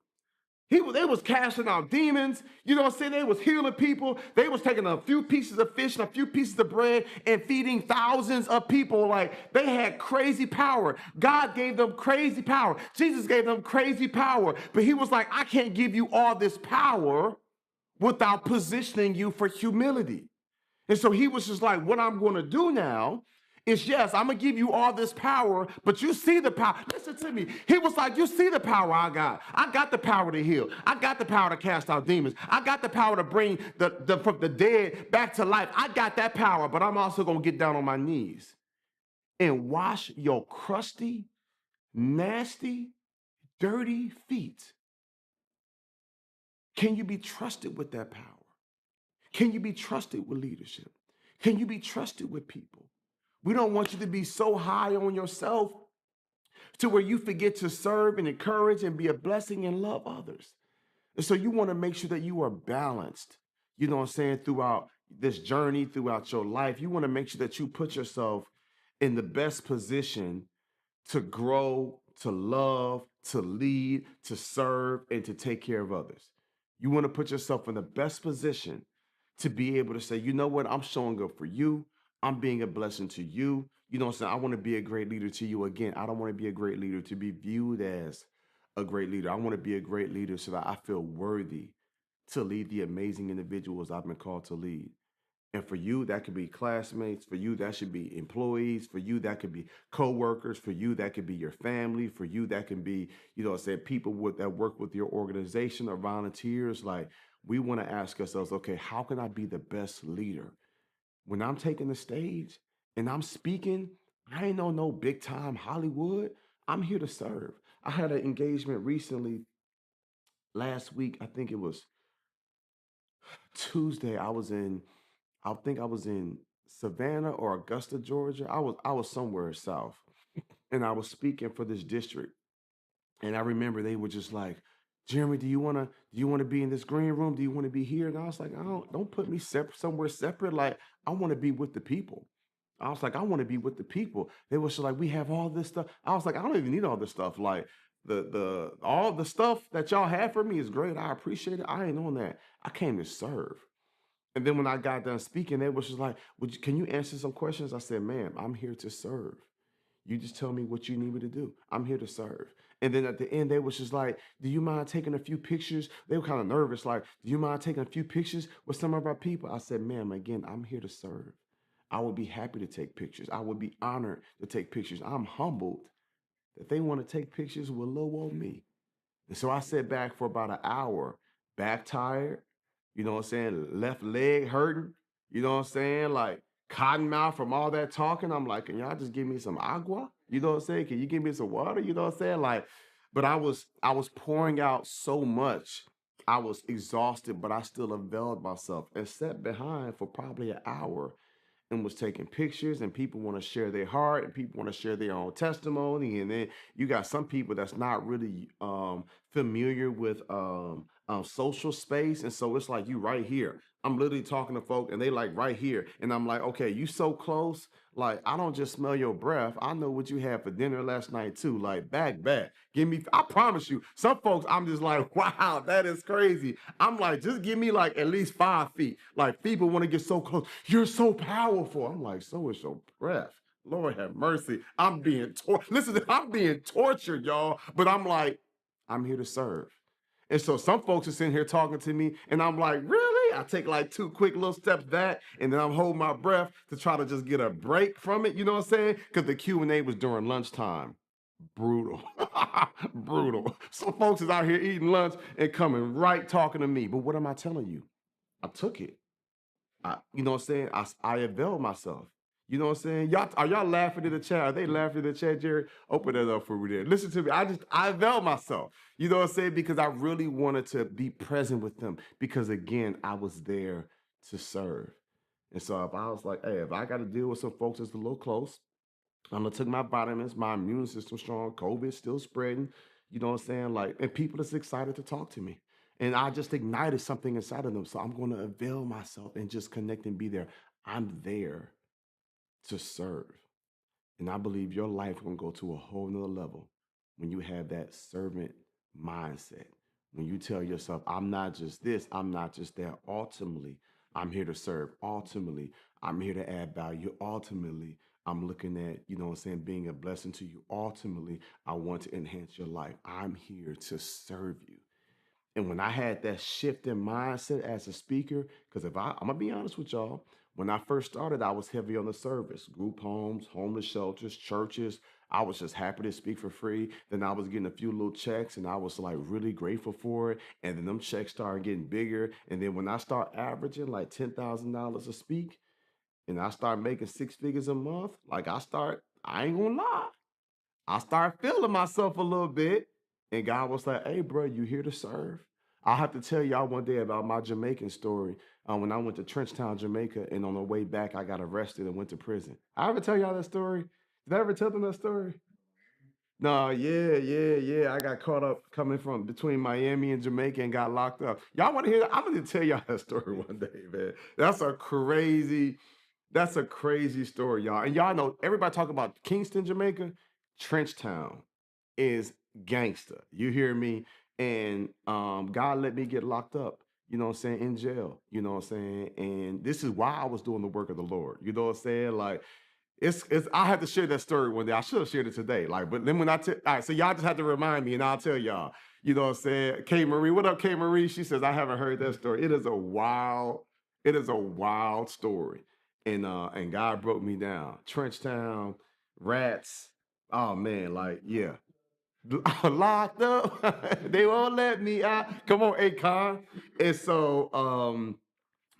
They was casting out demons, you know what I'm saying? They was healing people. They was taking a few pieces of fish and a few pieces of bread and feeding thousands of people. Like they had crazy power. God gave them crazy power. Jesus gave them crazy power. But he was like, I can't give you all this power without positioning you for humility. And so he was just like, what I'm going to do now is, yes, I'm going to give you all this power, but you see the power. Listen to me. He was like, you see the power I got. I got the power to heal. I got the power to cast out demons. I got the power to bring from the dead back to life. I got that power, but I'm also going to get down on my knees and wash your crusty, nasty, dirty feet. Can you be trusted with that power? Can you be trusted with leadership? Can you be trusted with people? We don't want you to be so high on yourself to where you forget to serve and encourage and be a blessing and love others. And so you want to make sure that you are balanced, you know what I'm saying, throughout this journey, throughout your life. You want to make sure that you put yourself in the best position to grow, to love, to lead, to serve, and to take care of others. You want to put yourself in the best position to be able to say, you know what, I'm showing up for you. I'm being a blessing to you. You know what I'm saying? I want to be a great leader to you. Again, I don't want to be a great leader to be viewed as a great leader. I want to be a great leader so that I feel worthy to lead the amazing individuals I've been called to lead. And for you, that could be classmates. For you, that should be employees. For you, that could be coworkers. For you, that could be your family. For you, that can be, say people that work with your organization or volunteers. Like we want to ask ourselves, okay, how can I be the best leader? When I'm taking the stage and I'm speaking, I ain't on no big time Hollywood. I'm here to serve. I had an engagement recently last week. I think it was Tuesday. I think I was in Savannah or Augusta, Georgia. I was somewhere south, and I was speaking for this district. And I remember they were just like, Jeremy, do you wanna be in this green room? Do you want to be here? And I was like, I don't put me somewhere separate. Like I want to be with the people. I was like, I want to be with the people. They was like, we have all this stuff. I was like, I don't even need all this stuff. Like the all the stuff that y'all have for me is great. I appreciate it. I ain't on that. I came to serve. And then when I got done speaking, they was just like, can you answer some questions? I said, ma'am, I'm here to serve. You just tell me what you need me to do. I'm here to serve. And then at the end, they was just like, do you mind taking a few pictures? They were kind of nervous, like, do you mind taking a few pictures with some of our people? I said, ma'am, again, I'm here to serve. I would be happy to take pictures. I would be honored to take pictures. I'm humbled that they want to take pictures with little old me. And so I sat back for about an hour, back tired, left leg hurting, like cotton mouth from all that talking. I'm like, can y'all just give me some agua? Can you give me some water? Like, but I was pouring out so much. I was exhausted, but I still availed myself and sat behind for probably an hour and was taking pictures, and people want to share their heart and people want to share their own testimony. And then you got some people that's not really familiar with social space, and so it's like you right here. I'm literally talking to folk and they like right here, and I'm like, okay, you so close. Like I don't just smell your breath, I know what you had for dinner last night too. Like back, give me, I promise you, some folks I'm just like, wow, that is crazy. I'm like, just give me like at least 5 feet. Like people want to get so close. You're so powerful. I'm like, so is your breath. Lord have mercy. Listen, I'm being tortured, y'all. But I'm like, I'm here to serve. And so some folks are sitting here talking to me, and I'm like, really? I take like two quick little steps back, and then I'm holding my breath to try to just get a break from it. You know what I'm saying? Because the Q&A was during lunchtime. Brutal. Brutal. Some folks is out here eating lunch and coming right talking to me. But what am I telling you? I took it. You know what I'm saying? I availed myself. You know what I'm saying? Y'all laughing in the chat? Are they laughing in the chat, Jerry? Open that up for me there. Listen to me. I availed myself. You know what I'm saying? Because I really wanted to be present with them. Because again, I was there to serve. And so if I was like, hey, if I got to deal with some folks that's a little close, I'm gonna take my vitamins, my immune system strong, COVID still spreading, you know what I'm saying? Like, and people that's excited to talk to me. And I just ignited something inside of them. So I'm gonna avail myself and just connect and be there. I'm there to serve. And I believe your life will go to a whole nother level when you have that servant mindset. When you tell yourself, I'm not just this, I'm not just that. Ultimately, I'm here to serve. Ultimately, I'm here to add value. Ultimately, I'm looking at, being a blessing to you. Ultimately, I want to enhance your life. I'm here to serve you. And when I had that shift in mindset as a speaker, because I'm gonna be honest with y'all, when I first started, I was heavy on the service, group homes, homeless shelters, churches. I was just happy to speak for free. Then I was getting a few little checks, and I was like really grateful for it. And then them checks started getting bigger. And then when I start averaging like $10,000 a speak, and I start making 6 figures a month, like I ain't gonna lie. I started feeling myself a little bit. And God was like, hey, bro, you here to serve? I'll have to tell y'all one day about my Jamaican story. When I went to Trenchtown, Jamaica, and on the way back, I got arrested and went to prison. I ever tell y'all that story? Did I ever tell them that story? No, yeah. I got caught up coming from between Miami and Jamaica and got locked up. Y'all want to hear that? I'm going to tell y'all that story one day, man. That's a crazy story, y'all. And y'all know everybody talk about Kingston, Jamaica. Trenchtown is gangster. You hear me? And God let me get locked up, you know what I'm saying, in jail. You know what I'm saying? And this is why I was doing the work of the Lord. You know what I'm saying? Like it's I had to share that story one day. I should have shared it today. Like, but then when all right, so y'all just have to remind me and I'll tell y'all. You know what I'm saying? K Marie, what up, K Marie? She says, I haven't heard that story. It is a wild story. And God broke me down. Trenchtown, rats. Oh man, like, yeah. Locked up. They won't let me out. Come on, Akon. And so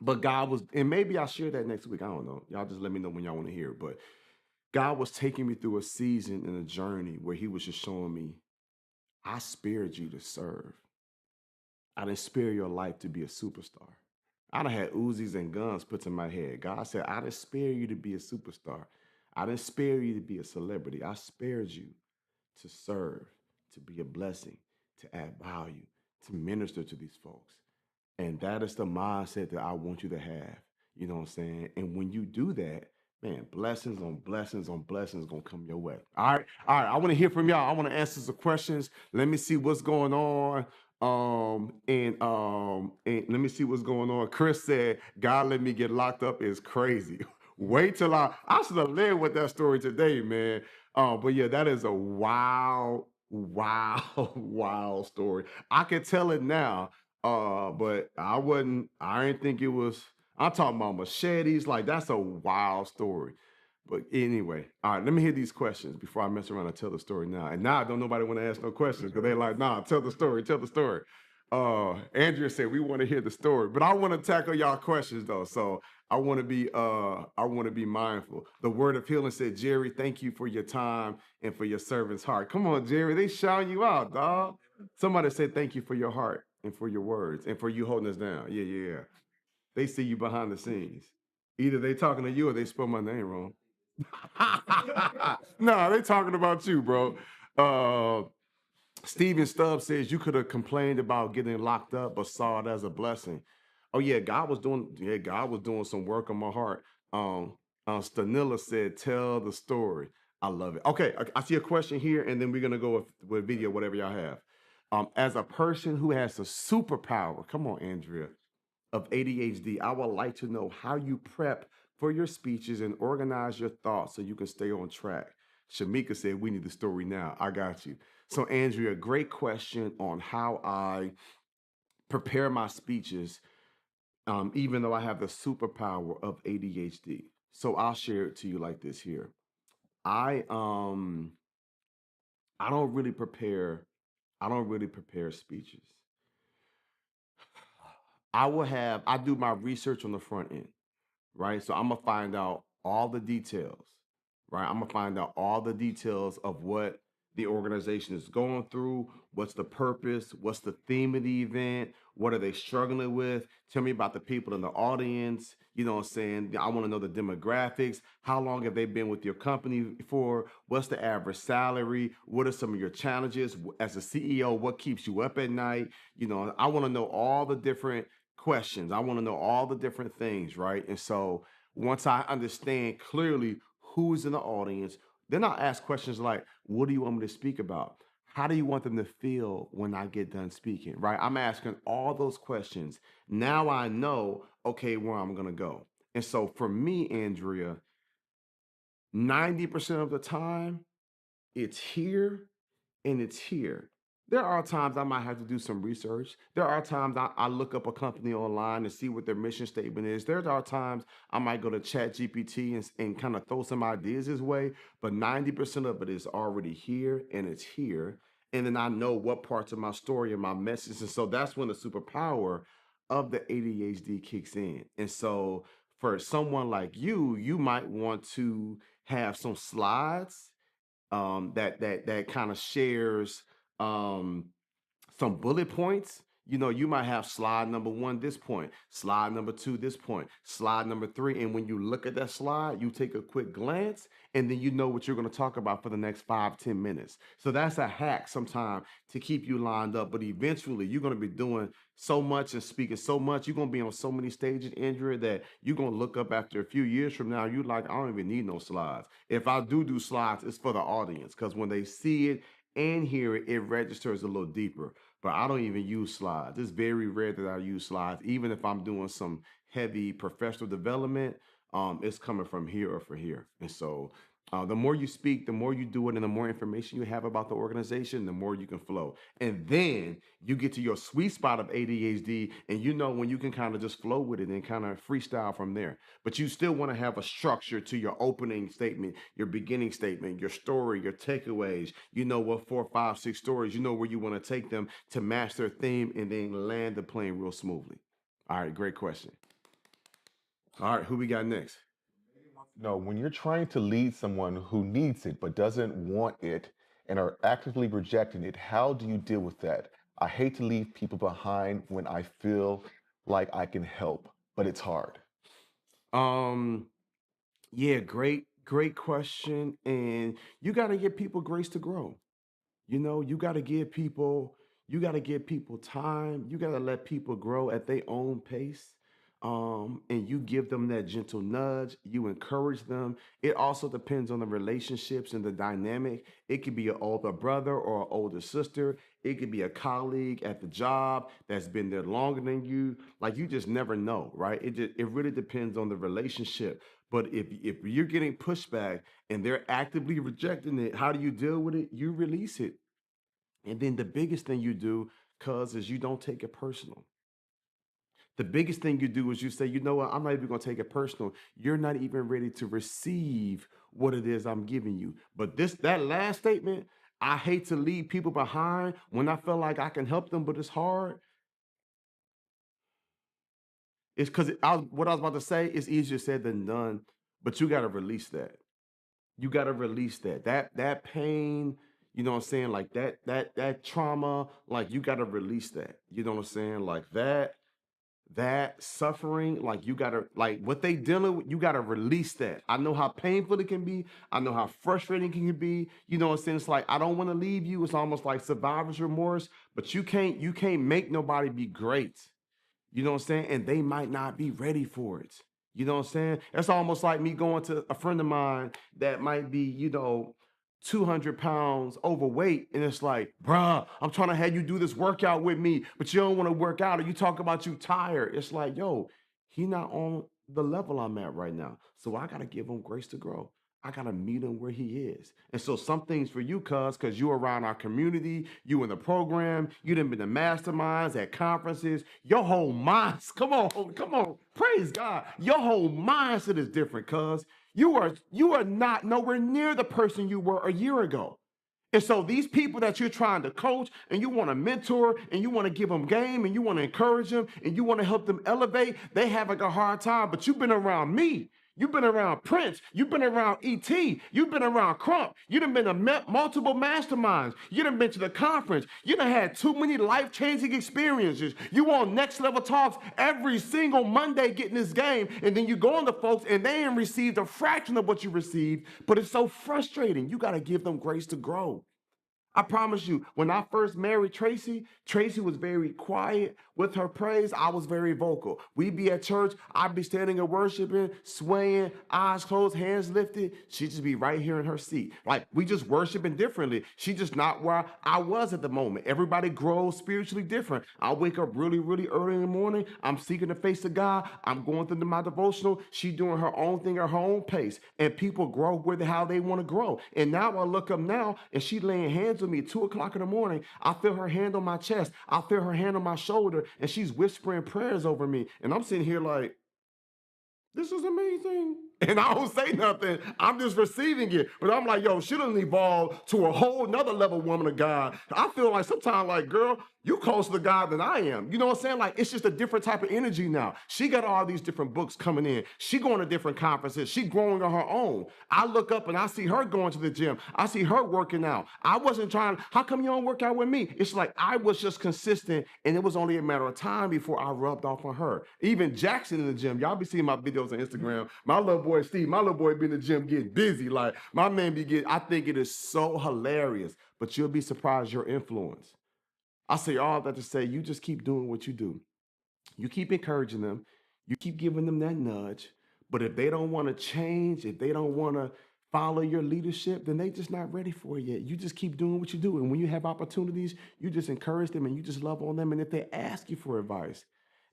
but God was, and maybe I'll share that next week. I don't know. Y'all just let me know when y'all want to hear it. But God was taking me through a season and a journey where He was just showing me, I spared you to serve. I didn't spare your life to be a superstar. I done had Uzis and guns put in my head. God said, I didn't spare you to be a superstar. I didn't spare you to be a celebrity. I spared you to serve, to be a blessing, to add value, to minister to these folks. And that is the mindset that I want you to have. You know what I'm saying? And when you do that, man, blessings on blessings on blessings gonna come your way. All right, all right. I want to hear from y'all. I want to answer some questions. Let me see what's going on. And let me see what's going on. Chris said, "God let me get locked up is crazy." Wait till I should have led with that story today, man. But yeah, that is a wild, wild, wild story. I can tell it now, but I didn't think it was. I'm talking about machetes. Like, that's a wild story. But anyway, all right, let me hear these questions before I mess around and tell the story now. And now I don't nobody want to ask no questions because they're like, nah, tell the story, tell the story. Andrea said we want to hear the story, but I want to tackle y'all questions though. So I want to be mindful. The word of healing said, Jerry, thank you for your time and for your servant's heart. Come on, Jerry, they shouting you out, dog. Somebody said thank you for your heart and for your words and for you holding us down. Yeah, yeah, yeah. They see you behind the scenes. Either they talking to you or they spell my name wrong. No, they talking about you, bro. Uh, Steven Stubbs says you could have complained about getting locked up, but saw it as a blessing. Oh yeah, God was doing some work on my heart. Stanilla said, "Tell the story." I love it. Okay, I see a question here, and then we're gonna go with video, whatever y'all have. As a person who has a superpower, come on, Andrea, of ADHD, I would like to know how you prep for your speeches and organize your thoughts so you can stay on track. Shamika said, we need the story now. I got you. So, Andrea, great question on how I prepare my speeches, even though I have the superpower of ADHD. So I'll share it to you like this here. I um I don't really prepare, I don't really prepare speeches. I do my research on the front end, right? So I'm gonna find out all the details, right? I'm gonna find out all the details of what the organization is going through, what's the purpose, what's the theme of the event, what are they struggling with? Tell me about the people in the audience. You know what I'm saying? I want to know the demographics. How long have they been with your company for? What's the average salary? What are some of your challenges as a CEO? What keeps you up at night? You know, I want to know all the different questions. I want to know all the different things, right? And so once I understand clearly who's in the audience, then I'll ask questions like, what do you want me to speak about? How do you want them to feel when I get done speaking, right? I'm asking all those questions. Now I know, okay, where I'm going to go. And so for me, Andrea, 90% of the time, it's here and it's here. There are times I might have to do some research. There are times I look up a company online and see what their mission statement is. There are times I might go to Chat GPT and kind of throw some ideas his way, but 90% of it is already here and it's here. And then I know what parts of my story and my message. And so that's when the superpower of the ADHD kicks in. And so for someone like you might want to have some slides that kind of shares um, some bullet points. You know, you might have slide number one, this point, slide number two, this point, slide number three. And when you look at that slide, you take a quick glance and then you know what you're going to talk about for the next 5-10 minutes. So that's a hack sometimes to keep you lined up. But eventually, you're going to be doing so much and speaking so much. You're going to be on so many stages, Andrea, that you're going to look up after a few years from now. You're like, I don't even need no slides. If I do slides, it's for the audience because when they see it and hear it, it registers a little deeper. But I don't even use slides. It's very rare that I use slides, even if I'm doing some heavy professional development. it's coming from here or for here. And so the more you speak, the more you do it, and the more information you have about the organization, the more you can flow. And then you get to your sweet spot of ADHD, and you know when you can kind of just flow with it and kind of freestyle from there. But you still want to have a structure to your opening statement, your beginning statement, your story, your takeaways. You know what 4, 5, 6 stories, you know where you want to take them to match their theme and then land the plane real smoothly. All right, great question. All right, who we got next? No, when you're trying to lead someone who needs it but doesn't want it and are actively rejecting it, how do you deal with that? I hate to leave people behind when I feel like I can help, but it's hard. Um, yeah, great question. And you got to give people grace to grow. You know, you got to give people time. You got to let people grow at their own pace. And you give them that gentle nudge. You encourage them. It also depends on the relationships and the dynamic. It could be an older brother or an older sister. It could be a colleague at the job that's been there longer than you. Like you just never know, right? It really depends on the relationship. But if you're getting pushback and they're actively rejecting it, how do you deal with it? You release it. And then the biggest thing you do, cuz, is you don't take it personal. The biggest thing you do is you say, you know what, I'm not even gonna take it personal. You're not even ready to receive what it is I'm giving you. But that last statement, I hate to leave people behind when I feel like I can help them, but it's hard. It's because what I was about to say is easier said than done, but you gotta release that. You gotta release that. That pain, you know what I'm saying? Like that trauma, like you gotta release that. You know what I'm saying? Like that suffering, like you gotta, like what they dealing with, you gotta release that. I know how painful it can be. I know how frustrating it can be. You know what I'm saying? It's like I don't want to leave you. It's almost like survivor's remorse, but you can't make nobody be great. You know what I'm saying? And they might not be ready for it. You know what I'm saying? That's almost like me going to a friend of mine that might be, 200 pounds overweight. And it's like, bruh, I'm trying to have you do this workout with me, but you don't want to work out or you talk about you tired. It's like, yo, he not on the level I'm at right now. So I got to give him grace to grow. I gotta meet him where he is. And so some things for you, cause you around our community, you in the program, you done been to masterminds at conferences, your whole mind, come on, praise God. Your whole mindset is different, cause you are not nowhere near the person you were a year ago. And so these people that you're trying to coach and you want to mentor and you want to give them game and you want to encourage them and you want to help them elevate, they having a hard time. But you've been around me. You've been around Prince. You've been around ET. You've been around Crump. You done been to multiple masterminds. You done been to the conference. You done had too many life-changing experiences. You on next level talks every single Monday getting this game. And then you go on to folks and they ain't received a fraction of what you received. But it's so frustrating. You got to give them grace to grow. I promise you, when I first married Tracy, Tracy was very quiet with her praise. I was very vocal. We'd be at church, I'd be standing and worshiping, swaying, eyes closed, hands lifted. She'd just be right here in her seat. Like we just worshiping differently. She just not where I was at the moment. Everybody grows spiritually different. I wake up really, really early in the morning. I'm seeking the face of God. I'm going through my devotional. She doing her own thing at her own pace. And people grow with how they want to grow. And now I look up now and she laying hands on me at 2 o'clock in the morning. I feel her hand on my chest. I feel her hand on my shoulder, and she's whispering prayers over me. And I'm sitting here like, this is amazing. And I don't say nothing. I'm just receiving it. But I'm like, yo, she done evolved to a whole nother level woman of God. I feel like sometimes like, girl, you closer to God than I am. You know what I'm saying? Like, it's just a different type of energy now. She got all these different books coming in. She going to different conferences. She growing on her own. I look up and I see her going to the gym. I see her working out. I wasn't trying, how come you don't work out with me? It's like I was just consistent, and it was only a matter of time before I rubbed off on her. Even Jackson in the gym. Y'all be seeing my videos on Instagram. My little boy Steve, my little boy be in the gym getting busy. Like, my man be getting, I think it is so hilarious, but you'll be surprised your influence. I say all that to say, you just keep doing what you do. You keep encouraging them. You keep giving them that nudge. But if they don't want to change, if they don't want to follow your leadership, then they just not ready for it yet. You just keep doing what you do. And when you have opportunities, you just encourage them and you just love on them. And if they ask you for advice,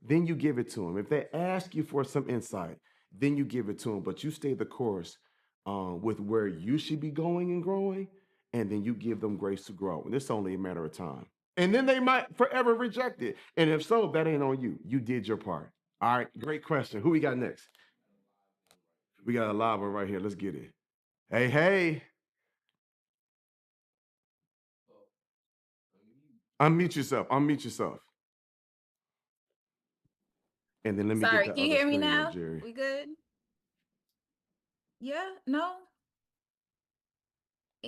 then you give it to them. If they ask you for some insight, then you give it to them. But you stay the course with where you should be going and growing, and then you give them grace to grow. And it's only a matter of time. And then they might forever reject it. And if so, that ain't on you. You did your part. All right, great question. Who we got next? We got a live one right here. Let's get it. Hey, hey. Unmute yourself. Unmute yourself. And then let me get Sorry, the can you other hear me screen up, now? Jerry. We good? Yeah? No?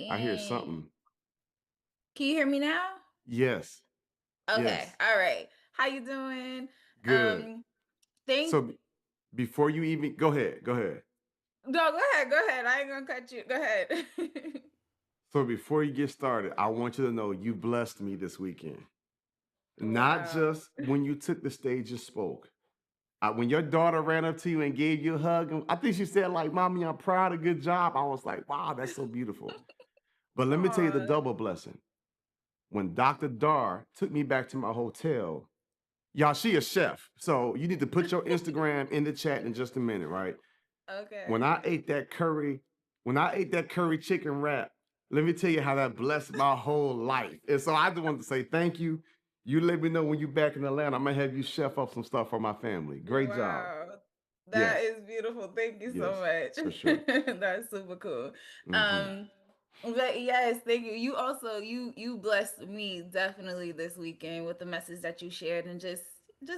I hear And something. can you hear me now? Yes. Okay. Yes. All right. How you doing? Good. Um, thank So before you even go ahead, go ahead. No, go ahead, go ahead. I ain't gonna cut you. Go ahead. So before you get started, I want you to know you blessed me this weekend. Not Wow. just when you took the stage and spoke. When your daughter ran up to you and gave you a hug, and I think she said, like, Mommy, I'm proud of good job. I was like, wow, that's so beautiful. But let me tell you the Aw. double blessing. When Dr. Dar took me back to my hotel, y'all, she a chef. So you need to put your Instagram in the chat in just a minute, right? When Okay. I ate that curry, when I ate that curry chicken wrap, let me tell you how that blessed my whole life. And so I just wanted to say thank you. You let me know when you're back in Atlanta. I'm gonna have you chef up some stuff for my family. Great job. Wow. That Yes, is beautiful. Thank you so yes, for much. sure. That's super cool. Hmm. Um, but yes, thank you. You also you blessed me definitely this weekend with the message that you shared and just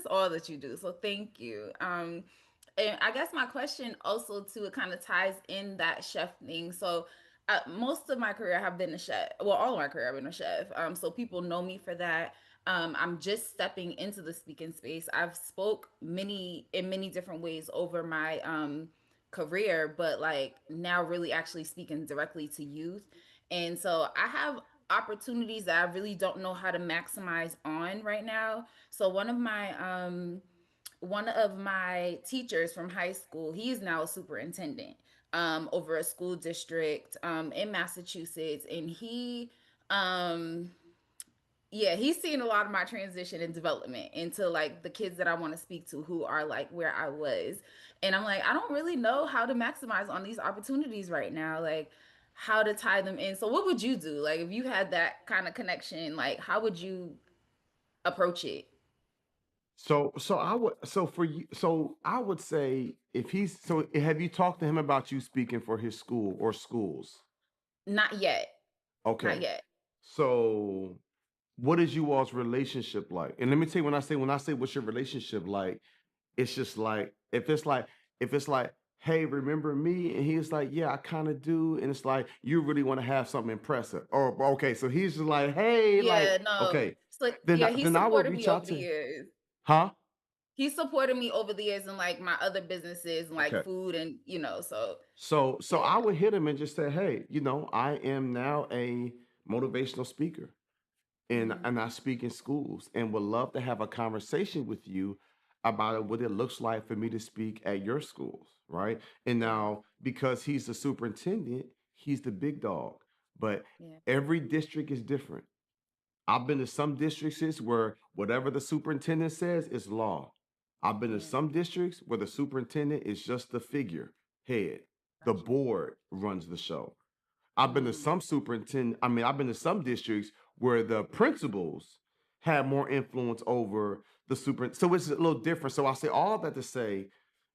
all that you do. So thank you. And I guess my question also too, it kind of ties in that chef thing. So most of my career have been a chef. Well, all of my career I've been a chef. So people know me for that. I'm just stepping into the speaking space. I've spoke many different ways over my career, but like now really actually speaking directly to youth. And so I have opportunities that I really don't know how to maximize on right now. So one of my teachers from high school, he is now a superintendent over a school district in Massachusetts, and um, he's seen a lot of my transition and development into like the kids that I want to speak to who are like where I was. And I'm like, I don't really know how to maximize on these opportunities right now, like how to tie them in. So what would you do? Like if you had that kind of connection, like how would you approach it? So I would so for you so I would say if he's so have you talked to him about you speaking for his school or schools? Not yet. Not Okay. yet. So what is you all's relationship like? And let me tell you when I say what's your relationship like, it's just like if it's like, hey, remember me? And he's like, yeah, I kind of do. And it's like you really want to have something impressive. Or okay, so he's just like, hey, like, Yeah, no. okay, So then yeah, I- he then I would supported me reach over out the to, years. huh? He supported me over the years in like my other businesses and like Okay. food and so So yeah. I would hit him and just say, hey, I am now a motivational speaker. and Mhm. and I speak in schools and would love to have a conversation with you about what it looks like for me to speak at your schools, right? And Yeah. now because he's the superintendent, he's the big dog, but Yeah. every district is different. I've been to some districts where whatever the superintendent says is law. I've been to Yeah. some districts where the superintendent is just the figure head. The Gotcha. board runs the show. I've been to Mm. some superintendent. I mean, I've been to some districts where the principals have more influence over the super. So it's a little different. So I say all that to say,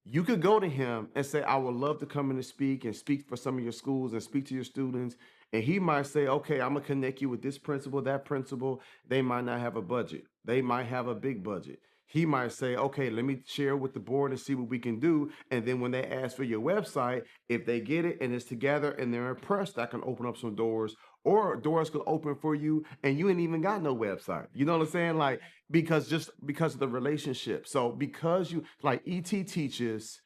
you could go to him and say, I would love to come in and speak for some of your schools and speak to your students. And he might say, okay, I'm gonna connect you with this principal, that principal. They might not have a budget. They might have a big budget. He might say, okay, let me share with the board and see what we can do. And then when they ask for your website, if they get it and it's together and they're impressed, that can open up some doors, or doors could open for you and you ain't even got no website. You know what I'm saying? Like, because of the relationship. So because you like ET teaches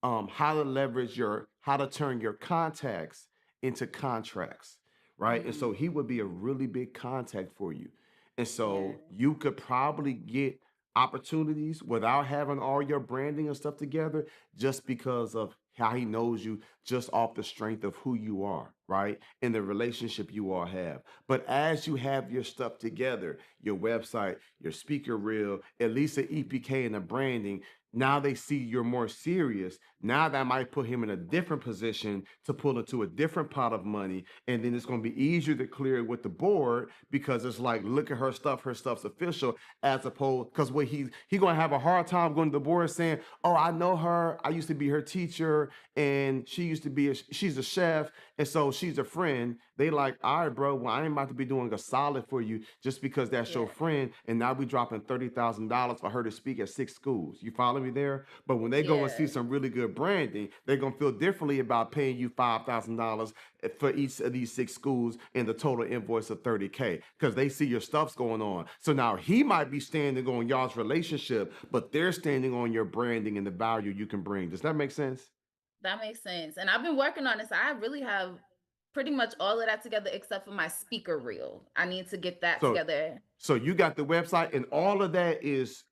how to turn your contacts into contracts, right? And so Mhm. he would be a really big contact for you. And Yeah. so you could probably get opportunities without having all your branding and stuff together just because of how he knows you, just off the strength of who you are, right? And the relationship you all have. But as you have your stuff together, your website, your speaker reel, at least the EPK and the branding, Now they see you're more serious. Now that might put him in a different position to pull into a different pot of money. And then it's going to be easier to clear it with the board because it's like, look at her stuff's official, as opposed, because what he going to have a hard time going to the board saying, oh, I know her. I used to be her teacher and she used to be, she's a chef. And so she's a friend. They like, all right, bro, well, I ain't about to be doing a solid for you just because that's your Yeah. friend. And now we dropping $30,000 for her to speak at 6 schools. You follow me there? But when they go and see Yeah. some really good branding, they're going to feel differently about paying you $5,000 for each of these 6 schools and the total invoice of 30K because they see your stuff's going on. So now he might be standing on y'all's relationship, but they're standing on your branding and the value you can bring. Does that make sense? That makes sense. And I've been working on this. I really have pretty much all of that together except for my speaker reel. I need to get that So together. so you got the website and all of that is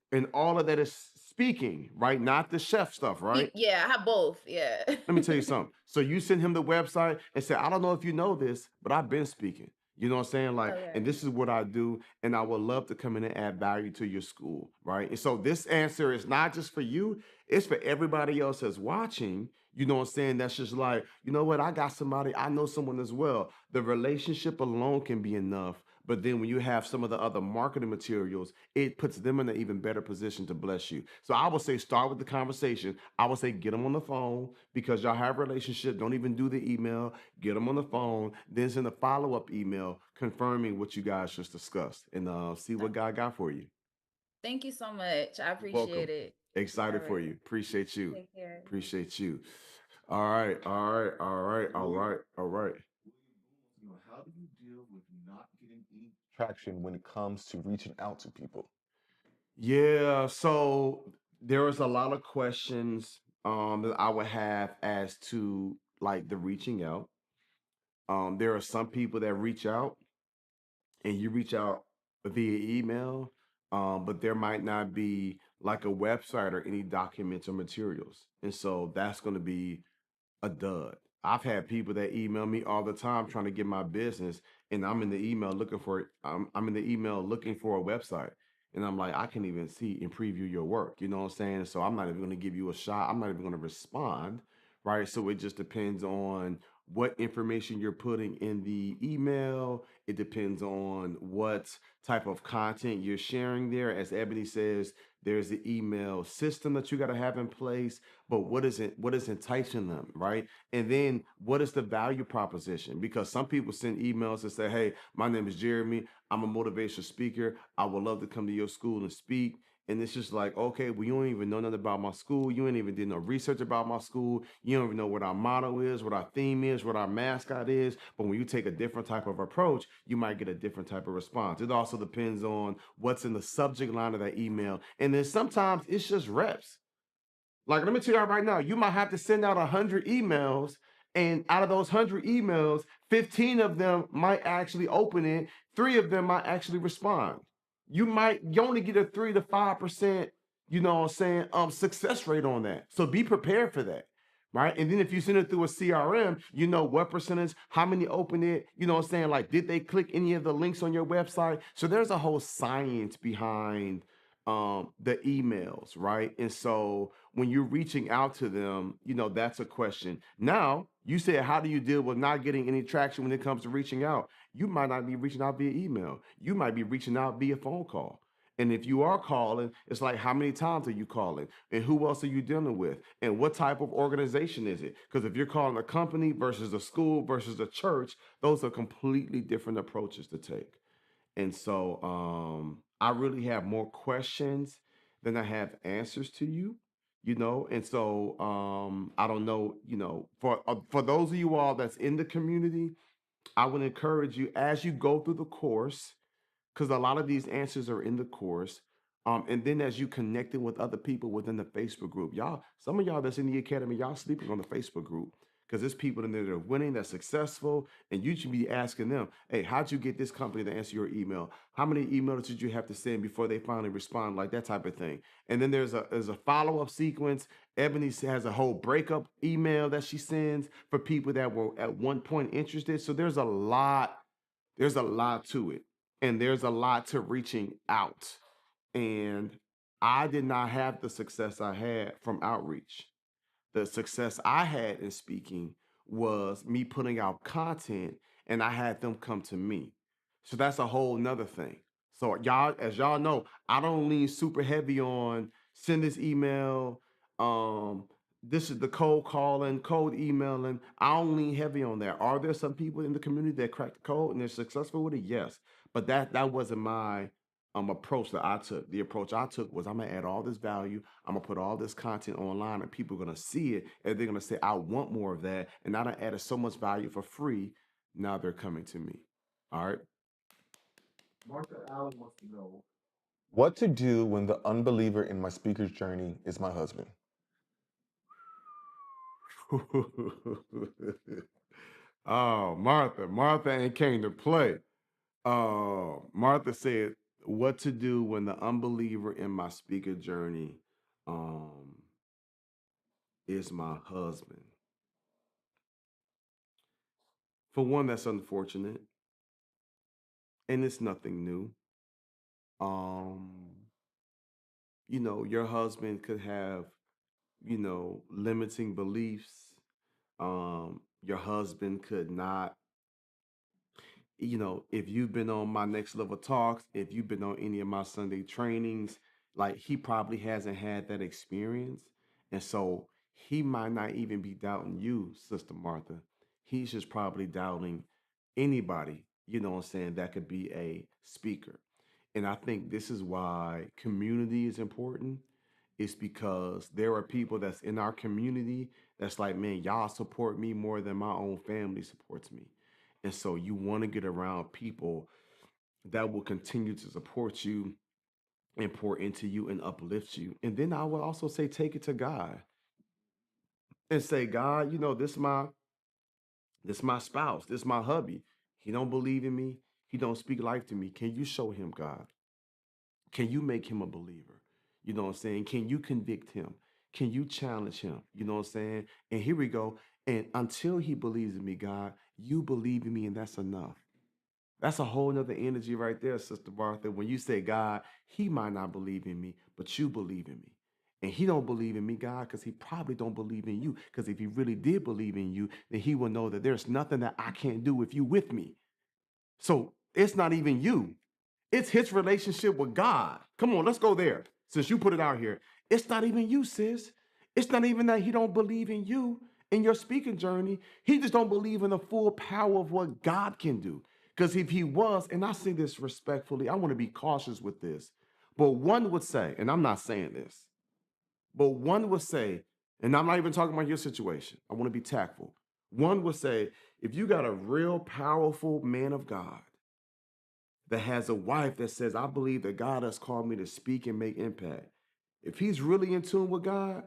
speaking, right? Not the chef stuff, right? Yeah, I have both. Yeah. Let me tell you something. So you send him the website and say, I don't know if you know this, but I've been speaking. You know what I'm saying? Like, and Okay. this is what I do, and I would love to come in and add value to your school, right? And so this answer is not just for you, it's for everybody else that's watching. You know what I'm saying? That's just like, you know what? I got somebody, I know someone as well. The relationship alone can be enough. But then when you have some of the other marketing materials, it puts them in an even better position to bless you. So I would say start with the conversation. I would say get them on the phone because y'all have a relationship. Don't even do the email. Get them on the phone. Then send a follow-up email confirming what you guys just discussed and see what God got for you. Thank you so much. I You're appreciate welcome. it. All Excited for right. you. Appreciate you. Take care. Appreciate you. All right. All right. All right. All right. All right. How do you deal with not getting any traction when it comes to reaching out to people? Yeah, so there was a lot of questions that I would have as to like the reaching out. There are some people that reach out and you reach out via email, but there might not be like a website or any documents or materials. And so that's going to be a dud. I've had people that email me all the time trying to get my business, and I'm in the email looking for it. I'm in the email looking for a website, and I'm like, I can't even see and preview your work. You know what I'm saying? So I'm not even going to give you a shot. I'm not even going to respond, right? So it just depends on what information you're putting in the email. It depends on what type of content you're sharing there. As Ebony says, there's the email system that you got to have in place, but what is enticing them, right? And then what is the value proposition? Because some people send emails and say, hey, my name is Jeremy, I'm a motivational speaker, I would love to come to your school and speak. And it's just like, okay, well, you don't even know nothing about my school. You ain't even did no research about my school. You don't even know what our motto is, what our theme is, what our mascot is. But when you take a different type of approach, you might get a different type of response. It also depends on what's in the subject line of that email. And then sometimes it's just reps. Like, let me tell you right now, you might have to send out 100 emails, and out of those 100 emails, 15 of them might actually open it, 3 of them might actually respond. You only get a 3 to 5%, you know what I'm saying, success rate on that. So be prepared for that. Right. And then if you send it through a CRM, you know what percentage, how many open it, you know what I'm saying? Like, did they click any of the links on your website? So there's a whole science behind the emails, right? And so when you're reaching out to them, you know, that's a question. Now, you said, how do you deal with not getting any traction when it comes to reaching out? You might not be reaching out via email. You might be reaching out via phone call. And if you are calling, it's like, how many times are you calling? And who else are you dealing with? And what type of organization is it? Because if you're calling a company versus a school versus a church, those are completely different approaches to take. And so I really have more questions than I have answers to you, you know. And so I don't know, you know, for those of you all that's in the community, I would encourage you as you go through the course because a lot of these answers are in the course. And then as you connecting with other people within the Facebook group, y'all, some of y'all that's in the academy, y'all sleeping on the Facebook group because there's people in there that are winning, that's successful, and you should be asking them, hey, how'd you get this company to answer your email? How many emails did you have to send before they finally respond? Like that type of thing. And then there's a follow-up sequence. Ebony has a whole breakup email that she sends for people that were at one point interested. So there's a lot to it, and there's a lot to reaching out. And I did not have the success I had from outreach. The success I had in speaking was me putting out content and I had them come to me. So that's a whole nother thing. So y'all, as y'all know, I don't lean super heavy on send this email. Um, this is the cold calling, cold emailing. I don't lean heavy on that. Are there some people in the community that crack the code and they're successful with it? Yes. But that wasn't my approach that I took. The approach I took was I'm gonna add all this value. I'm gonna put all this content online, and people are gonna see it, and they're gonna say, "I want more of that." And I done added so much value for free. Now they're coming to me. All right. Martha Allen wants to know. What to do when the unbeliever in my speaker's journey is my husband? Oh, Martha ain't came to play. Martha said, "What to do when the unbeliever in my speaker journey, um, is my husband." For one, that's unfortunate, and it's nothing new. Um, your husband could have, limiting beliefs. Your husband could not, if you've been on my next level talks, if you've been on any of my Sunday trainings, like he probably hasn't had that experience. And so he might not even be doubting you, Sister Martha. He's just probably doubting anybody, what I'm saying, that could be a speaker. And I think this is why community is important. It's because there are people that's in our community that's like, man, y'all support me more than my own family supports me. And so you want to get around people that will continue to support you and pour into you and uplift you. And then I would also say, take it to God and say, God, this my spouse, this my hubby. He don't believe in me. He don't speak life to me. Can you show him, God? Can you make him a believer? You know what I'm saying? Can you convict him? Can you challenge him? You know what I'm saying? And here we go. And until he believes in me, God, you believe in me, and that's enough. That's a whole nother energy right there, Sister Martha. When you say, God, he might not believe in me, but you believe in me. And he don't believe in me, God, because he probably don't believe in you. Because if he really did believe in you, then he will know that there's nothing that I can't do if you with me. So it's not even you. It's his relationship with God. Come on, let's go there. Since you put it out here, it's not even you, sis. It's not even that he don't believe in you in your speaking journey. He just don't believe in the full power of what God can do. Because if he was, and I say this respectfully, I want to be cautious with this. But one would say, and I'm not saying this, but one would say, and I'm not even talking about your situation. I want to be tactful. One would say, if you got a real powerful man of God that has a wife that says, I believe that God has called me to speak and make impact. If he's really in tune with God,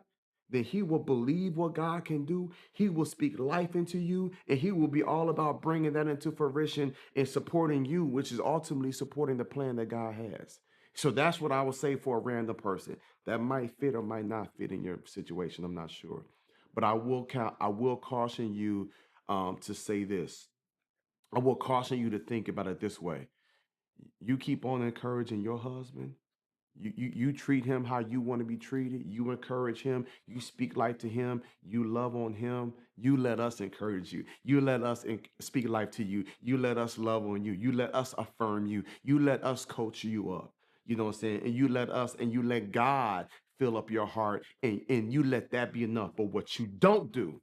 then he will believe what God can do. He will speak life into you, and he will be all about bringing that into fruition and supporting you, which is ultimately supporting the plan that God has. So that's what I would say for a random person that might fit or might not fit in your situation. I'm not sure, but I will caution you to say this. I will caution you to think about it this way. You keep on encouraging your husband. You treat him how you want to be treated. You encourage him. You speak life to him. You love on him. You let us encourage you. You let us speak life to you. You let us love on you. You let us affirm you. You let us coach you up. You know what I'm saying? And you let God fill up your heart, and you let that be enough. But what you don't do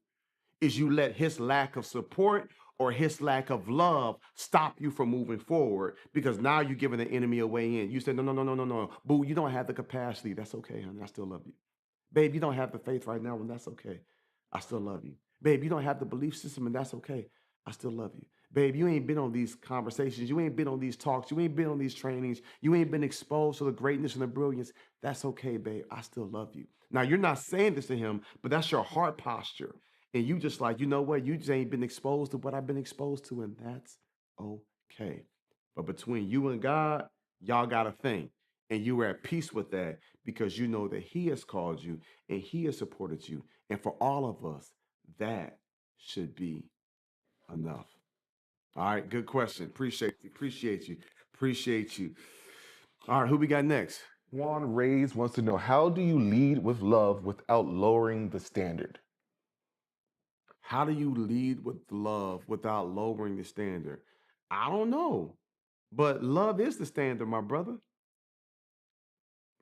is you let his lack of support or his lack of love stop you from moving forward, because now you're giving the enemy a way in. You said, no, no, no, no, no, no. Boo, you don't have the capacity. That's okay, honey. I still love you. Babe, you don't have the faith right now, and that's okay. I still love you. Babe, you don't have the belief system, and that's okay. I still love you. Babe, you ain't been on these conversations. You ain't been on these talks. You ain't been on these trainings. You ain't been exposed to the greatness and the brilliance. That's okay, babe. I still love you. Now, you're not saying this to him, but that's your heart posture. And you just like, you know what? You just ain't been exposed to what I've been exposed to, and that's okay. But between you and God, y'all got a thing. And you are at peace with that because you know that he has called you and he has supported you. And for all of us, that should be enough. All right, good question. Appreciate you. Appreciate you. Appreciate you. All right, who we got next? Juan Reyes wants to know, how do you lead with love without lowering the standard? How do you lead with love without lowering the standard? I don't know. But love is the standard, my brother.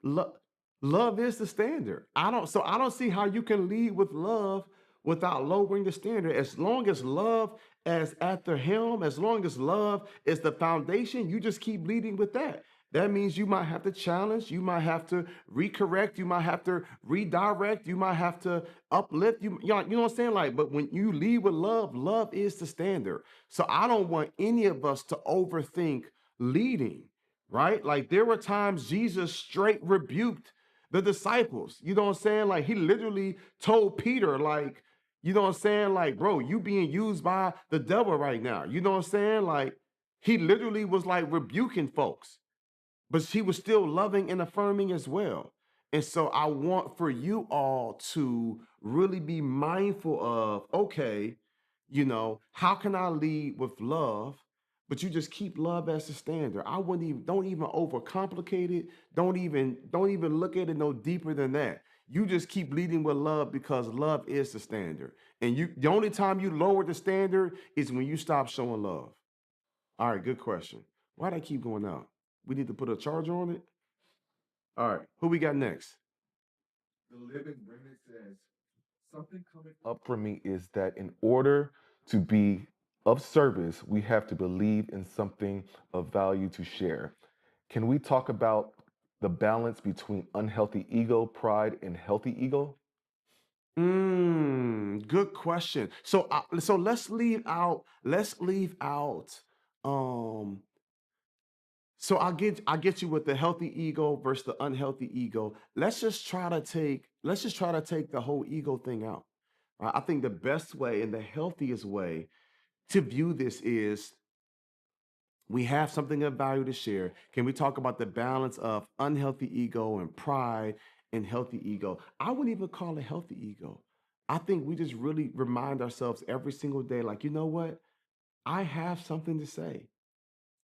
Lo- Love is the standard. I don't see how you can lead with love without lowering the standard. As long as love is at the helm, as long as love is the foundation, you just keep leading with that. That means you might have to challenge, you might have to recorrect, you might have to redirect, you might have to uplift. You know what I'm saying? Like, but when you lead with love, love is the standard. So I don't want any of us to overthink leading, right? Like there were times Jesus straight rebuked the disciples. You know what I'm saying? Like he literally told Peter, like, you know what I'm saying? Like, bro, you being used by the devil right now. You know what I'm saying? Like he literally was like rebuking folks, but she was still loving and affirming as well. And so I want for you all to really be mindful of, okay, how can I lead with love? But you just keep love as the standard. I wouldn't even don't even overcomplicate it. Don't even look at it no deeper than that. You just keep leading with love because love is the standard. And the only time you lower the standard is when you stop showing love. All right, good question. Why'd I keep going out? We need to put a charger on it. All right, who we got next? The Living Remnant says, something coming up for me is that in order to be of service, we have to believe in something of value to share. Can we talk about the balance between unhealthy ego, pride, and healthy ego? Good question. So let's leave out um so I get you with the healthy ego versus the unhealthy ego. Let's just try to take the whole ego thing out. Right? I think the best way and the healthiest way to view this is we have something of value to share. Can we talk about the balance of unhealthy ego and pride and healthy ego? I wouldn't even call it healthy ego. I think we just really remind ourselves every single day, like, you know what? I have something to say.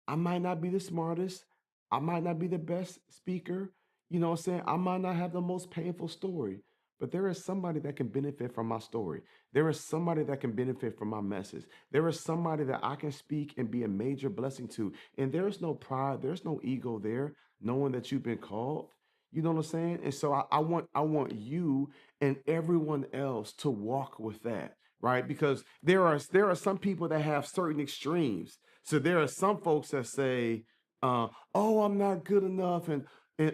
I might not be the smartest. I might not be the best speaker. You know what I'm saying? I might not have the most painful story, but there is somebody that can benefit from my story. There is somebody that can benefit from my message. There is somebody that I can speak and be a major blessing to. And there's no pride, there's no ego there, knowing that you've been called. You know what I'm saying? And so I want you and everyone else to walk with that, right? Because there are some people that have certain extremes. So there are some folks that say, "Oh, I'm not good enough," and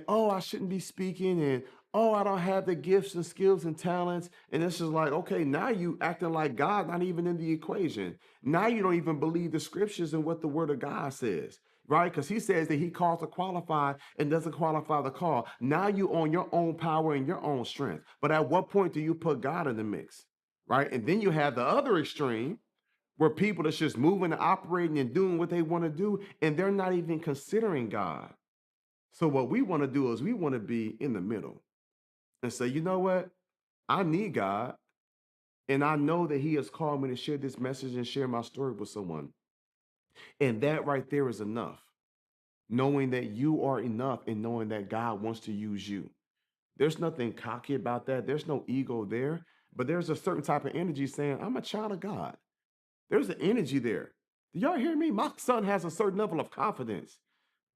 "Oh, I shouldn't be speaking," and "Oh, I don't have the gifts and skills and talents." And it's just like, okay, now you acting like God not even in the equation. Now you don't even believe the scriptures and what the Word of God says. Right? Because he says that he calls the qualified and doesn't qualify the call. Now you on your own power and your own strength. But at what point do you put God in the mix? Right? And then you have the other extreme where people that's just moving and operating and doing what they want to do, and they're not even considering God. So what we want to do is we want to be in the middle and say, you know what? I need God, and I know that He has called me to share this message and share my story with someone. And that right there is enough. Knowing that you are enough and knowing that God wants to use you. There's nothing cocky about that. There's no ego there, but there's a certain type of energy saying, I'm a child of God. There's an energy there. Do y'all hear me? My son has a certain level of confidence.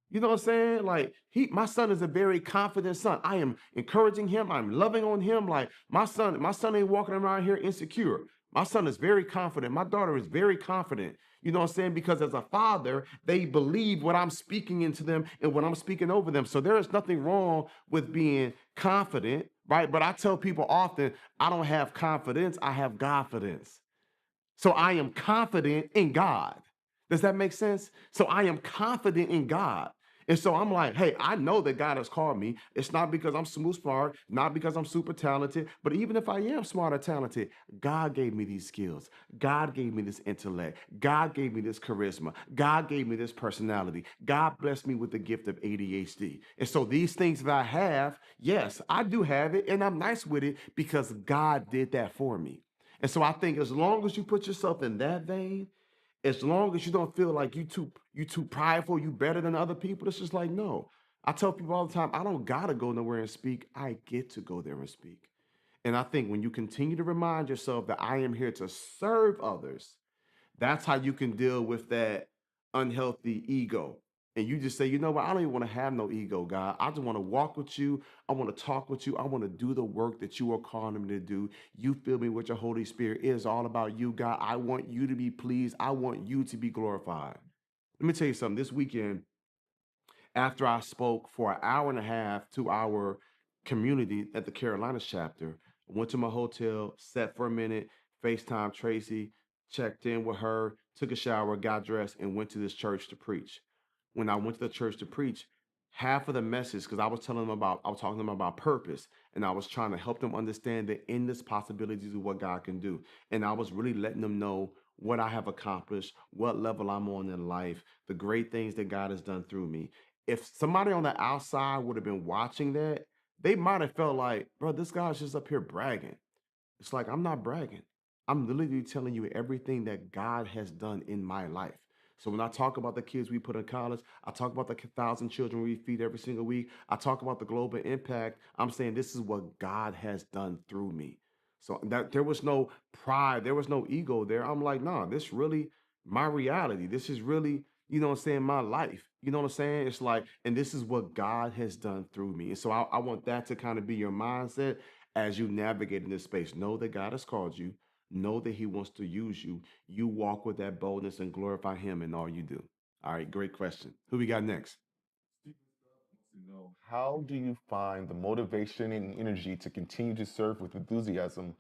You know what I'm saying? Like my son is a very confident son. I am encouraging him. I'm loving on him. Like my son ain't walking around here insecure. My son is very confident. My daughter is very confident. You know what I'm saying? Because as a father, they believe what I'm speaking into them and what I'm speaking over them. So there is nothing wrong with being confident, right? But I tell people often, I don't have confidence, I have Godfidence. So I am confident in God. Does that make sense? So I am confident in God. And so I'm like, hey, I know that God has called me. It's not because I'm smooth smart, not because I'm super talented, but even if I am smart or talented, God gave me these skills. God gave me this intellect. God gave me this charisma. God gave me this personality. God blessed me with the gift of ADHD. And so these things that I have, yes, I do have it, and I'm nice with it because God did that for me. And so I think as long as you put yourself in that vein, as long as you don't feel like you too prideful, you better than other people, it's just like, no. I tell people all the time, I don't gotta go nowhere and speak. I get to go there and speak. And I think when you continue to remind yourself that I am here to serve others, that's how you can deal with that unhealthy ego. And you just say, you know what? I don't even want to have no ego, God. I just want to walk with you. I want to talk with you. I want to do the work that you are calling me to do. You fill me with your Holy Spirit. It is all about you, God. I want you to be pleased. I want you to be glorified. Let me tell you something. This weekend, after I spoke for an hour and a half to our community at the Carolinas chapter, I went to my hotel, sat for a minute, FaceTime Tracy, checked in with her, took a shower, got dressed, and went to this church to preach. When I went to the church to preach, half of the message, because I was talking to them about purpose, and I was trying to help them understand the endless possibilities of what God can do. And I was really letting them know what I have accomplished, what level I'm on in life, the great things that God has done through me. If somebody on the outside would have been watching that, they might have felt like, bro, this guy's just up here bragging. It's like, I'm not bragging. I'm literally telling you everything that God has done in my life. So when I talk about the kids we put in college, I talk about the 1,000 children we feed every single week. I talk about the global impact. I'm saying this is what God has done through me. So that there was no pride, there was no ego there. I'm like, nah, this really my reality. This is really, you know what I'm saying, my life. You know what I'm saying? It's like, and this is what God has done through me. And so I want that to kind of be your mindset as you navigate in this space. Know that God has called you. Know that He wants to use you. You walk with that boldness and glorify Him in all you do. All right, great question. Who we got next? To know, how do you find the motivation and energy to continue to serve with enthusiasm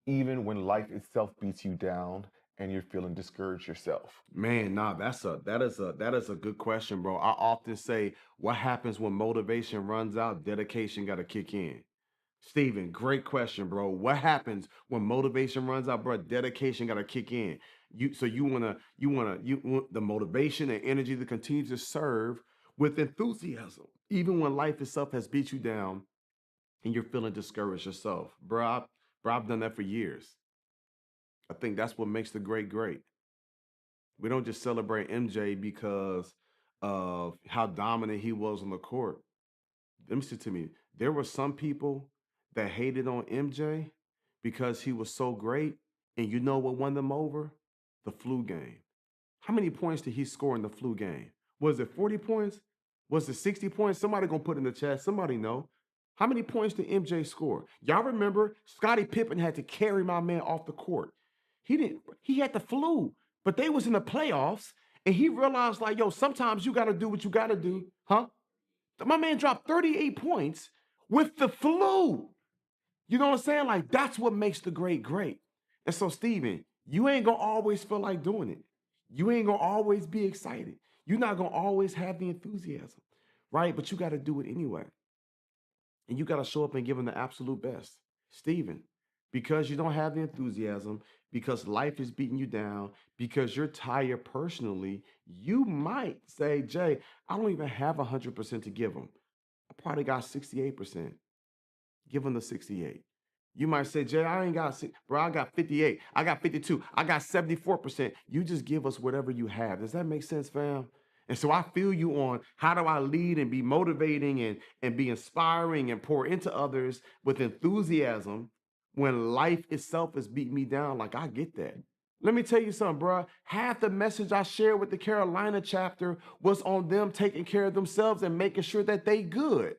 even when life itself beats you down and you're feeling discouraged yourself? Man, nah, that is a good question, bro. I often say, what happens when motivation runs out? Dedication got to kick in. Steven, great question, bro. What happens when motivation runs out, bro? Dedication got to kick in. You want the motivation and energy to continue to serve with enthusiasm, even when life itself has beat you down and you're feeling discouraged yourself, bro. I've done that for years. I think that's what makes the great great. We don't just celebrate MJ because of how dominant he was on the court. Let me say to me, there were some people that hated on MJ because he was so great. And you know what won them over? The flu game. How many points did he score in the flu game? Was it 40 points? Was it 60 points? Somebody gonna put in the chat. Somebody know. How many points did MJ score? Y'all remember Scottie Pippen had to carry my man off the court. He didn't, he had the flu, but they was in the playoffs and he realized like, yo, sometimes you gotta do what you gotta do, huh? My man dropped 38 points with the flu. You know what I'm saying? Like, that's what makes the great great. And so, Steven, you ain't gonna always feel like doing it. You ain't gonna always be excited. You're not gonna always have the enthusiasm, right? But you gotta do it anyway. And you gotta show up and give them the absolute best. Steven, because you don't have the enthusiasm, because life is beating you down, because you're tired personally, you might say, Jay, I don't even have 100% to give them. I probably got 68%. Give them the 68. You might say, Jay, I ain't got six, bro. I got 58. I got 52. I got 74%. You just give us whatever you have. Does that make sense, fam? And so I feel you on how do I lead and be motivating and be inspiring and pour into others with enthusiasm when life itself is beating me down. Like, I get that. Let me tell you something, bro. Half the message I shared with the Carolina chapter was on them taking care of themselves and making sure that they good.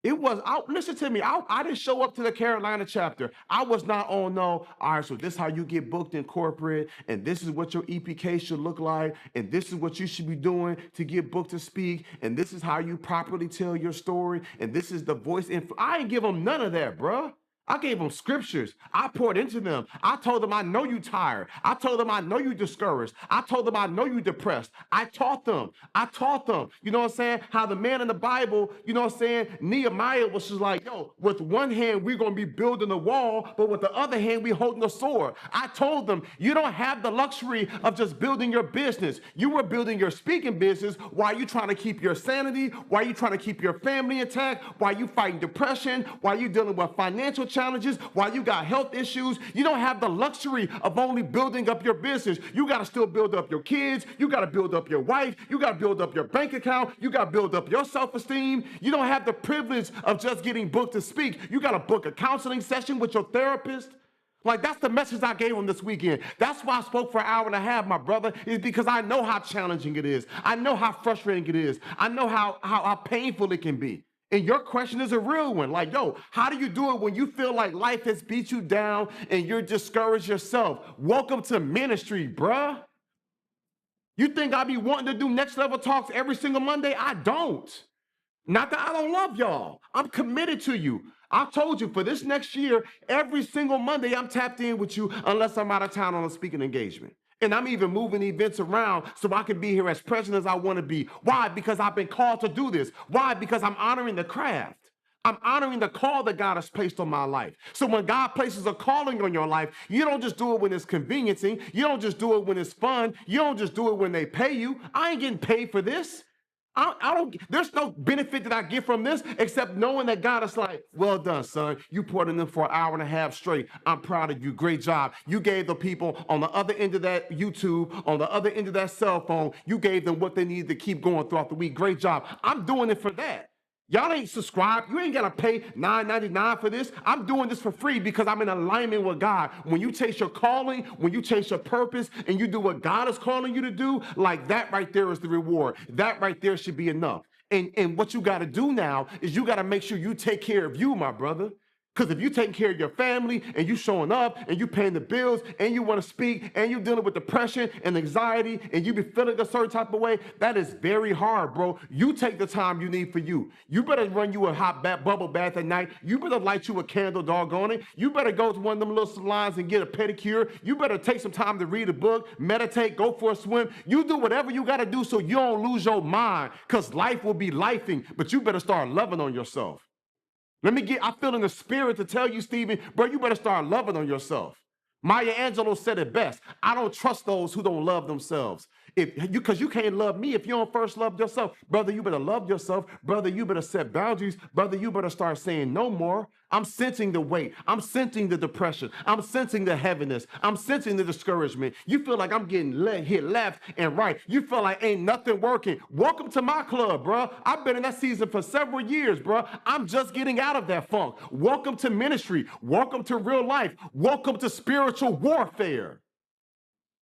It was out. Listen to me. I didn't show up to the Carolina chapter. I was not on no. All right, so this is how you get booked in corporate, and this is what your EPK should look like, and this is what you should be doing to get booked to speak, and this is how you properly tell your story, and this is the voice. I ain't give them none of that, bruh. I gave them scriptures. I poured into them. I told them, I know you tired. I told them, I know you discouraged. I told them, I know you depressed. I taught them. You know what I'm saying? How the man in the Bible, you know what I'm saying? Nehemiah was just like, yo, with one hand, we're going to be building a wall, but with the other hand, we holding a sword. I told them, you don't have the luxury of just building your business. You were building your speaking business while you trying to keep your sanity, while you trying to keep your family intact, while you fighting depression, while you dealing with financial challenges, while you got health issues, you don't have the luxury of only building up your business. You got to still build up your kids. You got to build up your wife. You got to build up your bank account. You got to build up your self-esteem. You don't have the privilege of just getting booked to speak. You got to book a counseling session with your therapist. Like, that's the message I gave him this weekend. That's why I spoke for an hour and a half, my brother, is because I know how challenging it is. I know how frustrating it is. I know how painful it can be. And your question is a real one. Like, yo, how do you do it when you feel like life has beat you down and you're discouraged yourself? Welcome to ministry, bruh. You think I be wanting to do next level talks every single Monday? I don't. Not that I don't love y'all. I'm committed to you. I told you for this next year, every single Monday, I'm tapped in with you unless I'm out of town on a speaking engagement. And I'm even moving events around so I can be here as present as I want to be. Why? Because I've been called to do this. Why? Because I'm honoring the craft. I'm honoring the call that God has placed on my life. So when God places a calling on your life, you don't just do it when it's conveniencing. You don't just do it when it's fun. You don't just do it when they pay you. I ain't getting paid for this. I don't, there's no benefit that I get from this except knowing that God is like, well done, son. You poured in them for an hour and a half straight. I'm proud of you. Great job. You gave the people on the other end of that YouTube, on the other end of that cell phone, you gave them what they needed to keep going throughout the week. Great job. I'm doing it for that. Y'all ain't subscribed. You ain't got to pay $9.99 for this. I'm doing this for free because I'm in alignment with God. When you chase your calling, when you chase your purpose, and you do what God is calling you to do, like that right there is the reward. That right there should be enough. And what you got to do now is you got to make sure you take care of you, my brother. Because if you taking care of your family and you showing up and you paying the bills and you want to speak and you dealing with depression and anxiety and you be feeling a certain type of way, that is very hard, bro. You take the time you need for you. You better run you a hot bubble bath at night. You better light you a candle, doggone it. You better go to one of them little salons and get a pedicure. You better take some time to read a book, meditate, go for a swim. You do whatever you got to do so you don't lose your mind, because life will be lifing, but you better start loving on yourself. I feel in the spirit to tell you, Stephen, bro, you better start loving on yourself. Maya Angelou said it best. I don't trust those who don't love themselves. Because you can't love me if you don't first love yourself. Brother, you better love yourself. Brother, you better set boundaries. Brother, you better start saying no more. I'm sensing the weight. I'm sensing the depression. I'm sensing the heaviness. I'm sensing the discouragement. You feel like I'm getting hit left and right. You feel like ain't nothing working. Welcome to my club, bro. I've been in that season for several years, bro. I'm just getting out of that funk. Welcome to ministry. Welcome to real life. Welcome to spiritual warfare.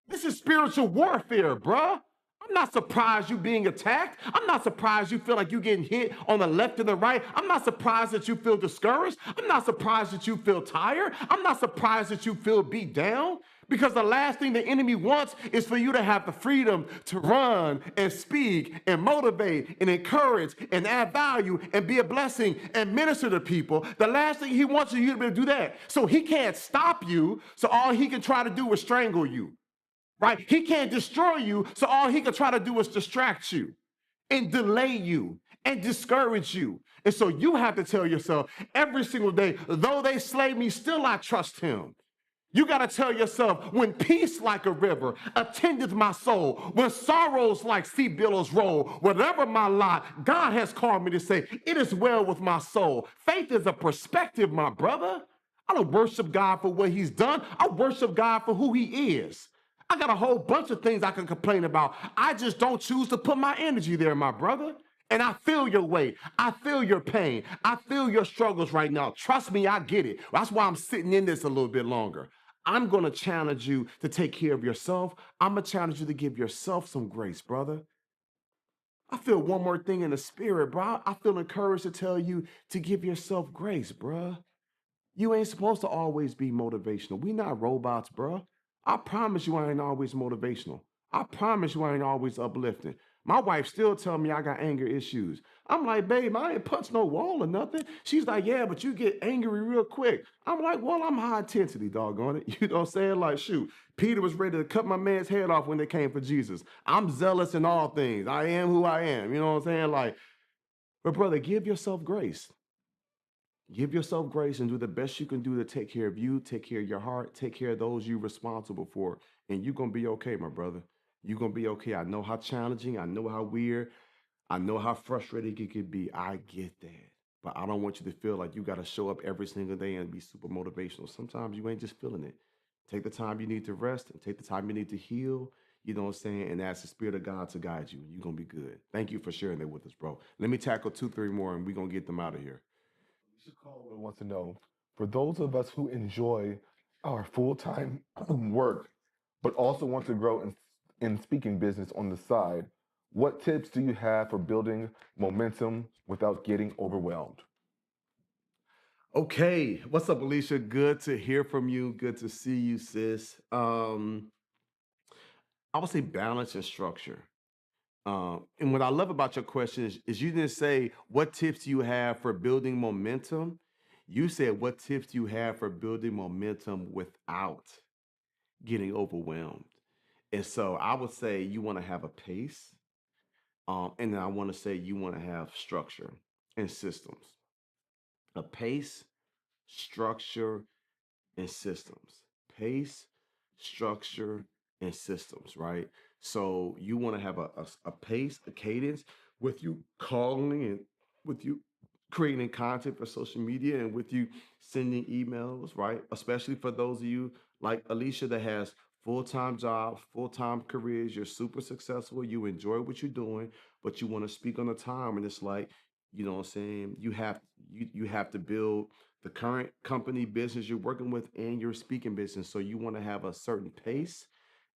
This is spiritual warfare, bruh. I'm not surprised you being attacked. I'm not surprised you feel like you getting hit on the left and the right. I'm not surprised that you feel discouraged. I'm not surprised that you feel tired. I'm not surprised that you feel beat down. Because the last thing the enemy wants is for you to have the freedom to run and speak and motivate and encourage and add value and be a blessing and minister to people. The last thing he wants is you to be able to do that. So he can't stop you. So all he can try to do is strangle you. Right? He can't destroy you, so all he can try to do is distract you and delay you and discourage you. And so you have to tell yourself every single day, though they slay me, still I trust him. You got to tell yourself, when peace like a river attendeth my soul, when sorrows like sea billows roll, whatever my lot, God has called me to say, it is well with my soul. Faith is a perspective, my brother. I don't worship God for what he's done. I worship God for who he is. I got a whole bunch of things I can complain about. I just don't choose to put my energy there, my brother. And I feel your weight. I feel your pain. I feel your struggles right now. Trust me, I get it. That's why I'm sitting in this a little bit longer. I'm going to challenge you to take care of yourself. I'm going to challenge you to give yourself some grace, brother. I feel one more thing in the spirit, bro. I feel encouraged to tell you to give yourself grace, bro. You ain't supposed to always be motivational. We not robots, bro. I promise you I ain't always motivational. I promise you I ain't always uplifting. My wife still tell me I got anger issues. I'm like, babe, I ain't punched no wall or nothing. She's like, yeah, but you get angry real quick. I'm like, well, I'm high intensity, doggone it. You know what I'm saying? Like, shoot, Peter was ready to cut my man's head off when they came for Jesus. I'm zealous in all things. I am who I am. You know what I'm saying? Like, but brother, give yourself grace. Give yourself grace and do the best you can do to take care of you, take care of your heart, take care of those you're responsible for. And you're going to be okay, my brother. You're going to be okay. I know how challenging, I know how weird, I know how frustrating it could be. I get that. But I don't want you to feel like you got to show up every single day and be super motivational. Sometimes you ain't just feeling it. Take the time you need to rest and take the time you need to heal. You know what I'm saying? And ask the Spirit of God to guide you. You're going to be good. Thank you for sharing that with us, bro. Let me tackle two, three more and we're going to get them out of here. Alicia Caldwell wants to know, for those of us who enjoy our full-time work, but also want to grow in speaking business on the side, what tips do you have for building momentum without getting overwhelmed? Okay. What's up, Alicia? Good to hear from you. Good to see you, sis. I would say balance and structure. And what I love about your question is you didn't say what tips do you have for building momentum. You said what tips do you have for building momentum without getting overwhelmed. And so I would say you want to have a pace, and then I want to say you want to have structure and systems. A pace, structure, and systems. Pace, structure, and systems, right? So you want to have a pace, a cadence with you calling and with you creating content for social media and with you sending emails, right? Especially for those of you like Alicia that has full-time jobs, full-time careers, you're super successful, you enjoy what you're doing, but you want to speak on the time and it's like, you know what I'm saying, you have to build the current company business you're working with and your speaking business. So you want to have a certain pace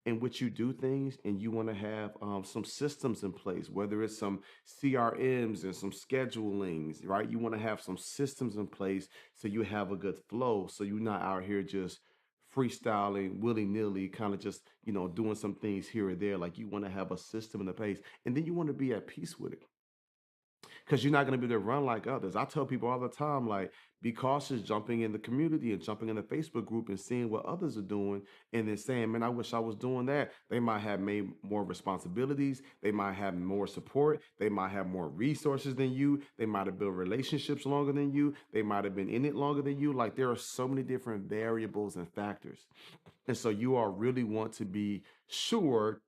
in which you do things, and you want to have some systems in place, whether it's some CRMs and some schedulings, right? You want to have some systems in place so you have a good flow. So you're not out here just freestyling willy nilly, kind of just, doing some things here or there. Like you want to have a system in the place, and then you want to be at peace with it because you're not going to be able to run like others. I tell people all the time, like, be cautious jumping in the community and jumping in the Facebook group and seeing what others are doing and then saying, man, I wish I was doing that. They might have made more responsibilities. They might have more support. They might have more resources than you. They might have built relationships longer than you. They might have been in it longer than you. Like, there are so many different variables and factors. And so you all really want to be sure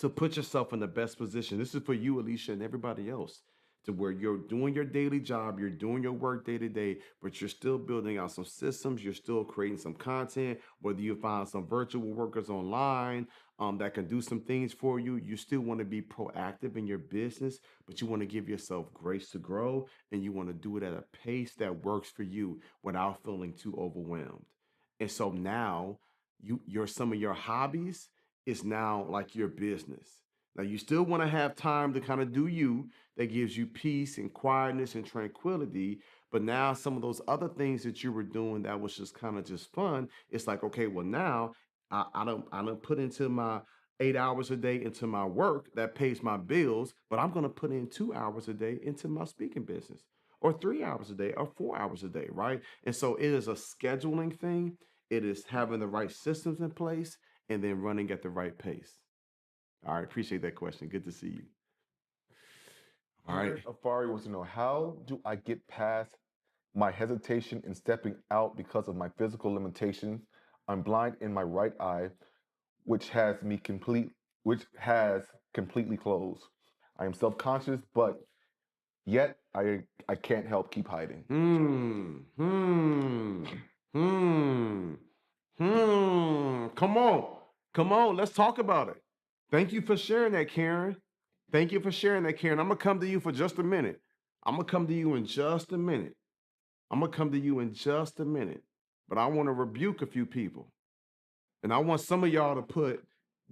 to put yourself in the best position. This is for you, Alicia, and everybody else, to where you're doing your daily job, you're doing your work day to day, but you're still building out some systems, you're still creating some content, whether you find some virtual workers online that can do some things for you. You still want to be proactive in your business, but you want to give yourself grace to grow, and you want to do it at a pace that works for you without feeling too overwhelmed. And so now your some of your hobbies is now like your business. Now you still want to have time to kind of do you that gives you peace and quietness and tranquility. But now some of those other things that you were doing that was just kind of just fun, it's like, okay, well now I don't put into my 8 hours a day into my work that pays my bills, but I'm gonna put in 2 hours a day into my speaking business, or 3 hours a day, or 4 hours a day, right? And so it is a scheduling thing. It is having the right systems in place and then running at the right pace. All right, appreciate that question. Good to see you. All right. Jared Afari wants to know, how do I get past my hesitation in stepping out because of my physical limitations? I'm blind in my right eye, which has me complete which has completely closed. I am self-conscious, but yet I can't help keep hiding. Hmm. Hmm. Hmm. Hmm. Come on. Come on. Let's talk about it. Thank you for sharing that, Karen. Thank you for sharing that, Karen. I'm going to come to you for just a minute. I'm going to come to you in just a minute. I'm going to come to you in just a minute. But I want to rebuke a few people. And I want some of y'all to put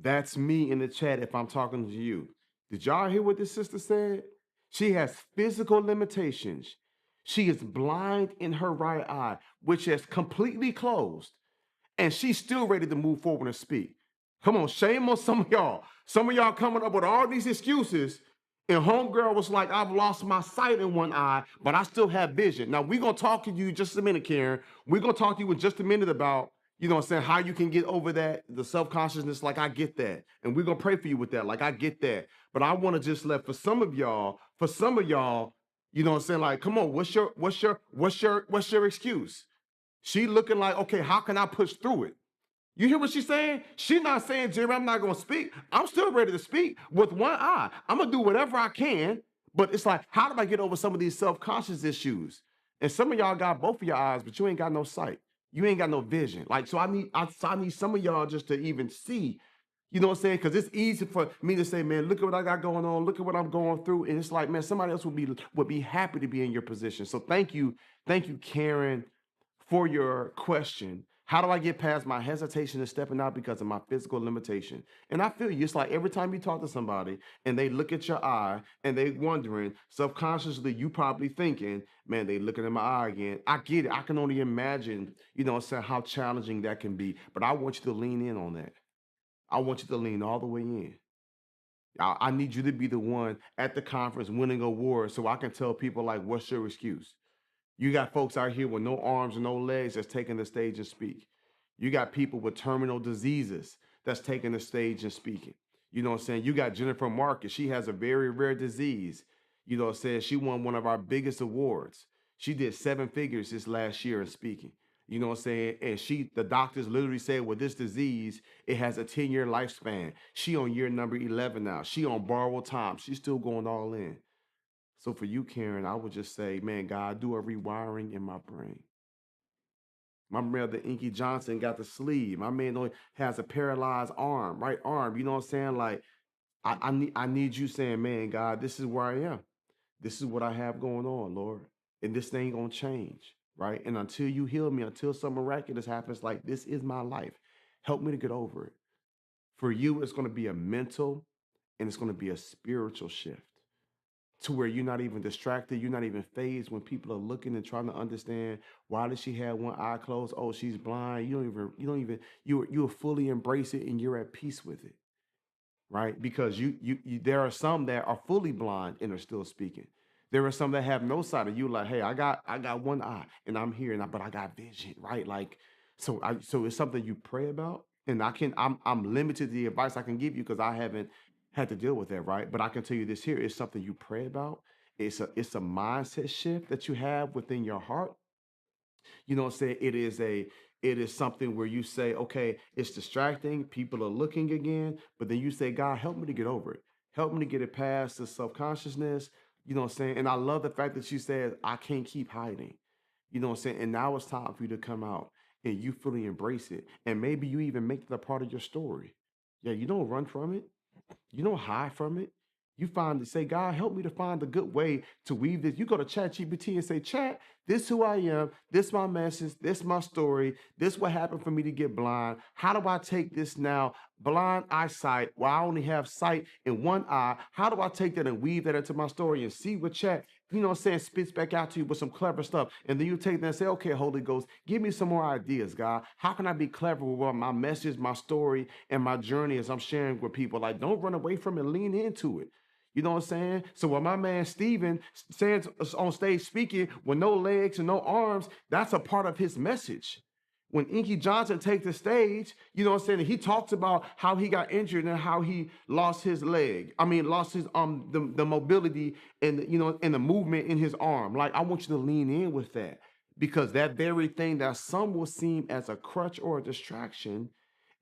that's me in the chat if I'm talking to you. Did y'all hear what this sister said? She has physical limitations. She is blind in her right eye, which is completely closed, and she's still ready to move forward and speak. Come on, shame on some of y'all. Some of y'all coming up with all these excuses. And homegirl was like, I've lost my sight in one eye, but I still have vision. Now, we're going to talk to you just a minute, Karen. We're going to talk to you in just a minute about, you know what I'm saying, how you can get over that, the self-consciousness. Like, I get that. And we're going to pray for you with that. Like, I get that. But I want to just let, for some of y'all, you know what I'm saying? Like, come on, what's your excuse? She looking like, okay, how can I push through it? You hear what she's saying? She's not saying, Jerry, I'm not going to speak. I'm still ready to speak with one eye. I'm going to do whatever I can, But it's like, how do I get over some of these self-conscious issues? And some of y'all got both of your eyes, but you ain't got no sight. You ain't got no vision. Like, so I need some of y'all just to even see, you know what I'm saying? Because it's easy for me to say, man, look at what I got going on, look at what I'm going through. And it's like, man, somebody else would be happy to be in your position. So thank you, Karen, for your question. How do I get past my hesitation of stepping out because of my physical limitation? And I feel you. It's like every time you talk to somebody and they look at your eye and they wondering, subconsciously, you probably thinking, man, they looking at my eye again. I get it. I can only imagine, how challenging that can be. But I want you to lean in on that. I want you to lean all the way in. I need you to be the one at the conference winning awards so I can tell people, like, what's your excuse? You got folks out here with no arms and no legs that's taking the stage and speak. You got people with terminal diseases that's taking the stage and speaking. You know what I'm saying? You got Jennifer Marcus. She has a very rare disease. You know what I'm saying? She won one of our biggest awards. She did 7 figures this last year in speaking. You know what I'm saying? And the doctors literally said, with this disease, it has a 10-year lifespan. She on year number 11 now. She on borrowed time. She's still going all in. So for you, Karen, I would just say, man, God, do a rewiring in my brain. My brother Inky Johnson got the sleeve. My man has a paralyzed arm, right arm. You know what I'm saying? Like, I need you saying, man, God, this is where I am. This is what I have going on, Lord. And this thing gonna change, right? And until you heal me, until some miraculous happens, like, this is my life. Help me to get over it. For you, it's gonna be a mental and it's gonna be a spiritual shift to where you're not even distracted, you're not even phased when people are looking and trying to understand, why does she have one eye closed? Oh, she's blind. You fully embrace it and you're at peace with it, right? Because you there are some that are fully blind and are still speaking. There are some that have no sight, and you like, hey, I got one eye and I'm here, but I got vision, right? Like, so it's something you pray about, and I'm limited to the advice I can give you because I haven't had to deal with that, right? But I can tell you this here is something you pray about. It's a mindset shift that you have within your heart. You know what I'm saying? It is something where you say, okay, it's distracting. People are looking again, but then you say, God, help me to get over it. Help me to get it past the subconsciousness. You know what I'm saying? And I love the fact that you said, I can't keep hiding. You know what I'm saying? And now it's time for you to come out and you fully embrace it. And maybe you even make it a part of your story. Yeah, you don't run from it. You don't hide from it. You find to say, God, help me to find a good way to weave this. You go to Chat GPT and say, Chat, this who I am, this my message, this my story, this what happened for me to get blind. How do I take this now? Blind eyesight, while I only have sight in one eye. How do I take that and weave that into my story and see what Chat, spits back out to you with some clever stuff. And then you take that and say, okay, Holy Ghost, give me some more ideas, God. How can I be clever with what my message, my story, and my journey as I'm sharing with people? Like, don't run away from it, lean into it. You know what I'm saying? So when my man Steven stands on stage speaking with no legs and no arms, that's a part of his message. When Inky Johnson takes the stage, you know what I'm saying? He talks about how he got injured and how he lost his leg. I mean, lost his the mobility and and the movement in his arm. Like, I want you to lean in with that, because that very thing that some will seem as a crutch or a distraction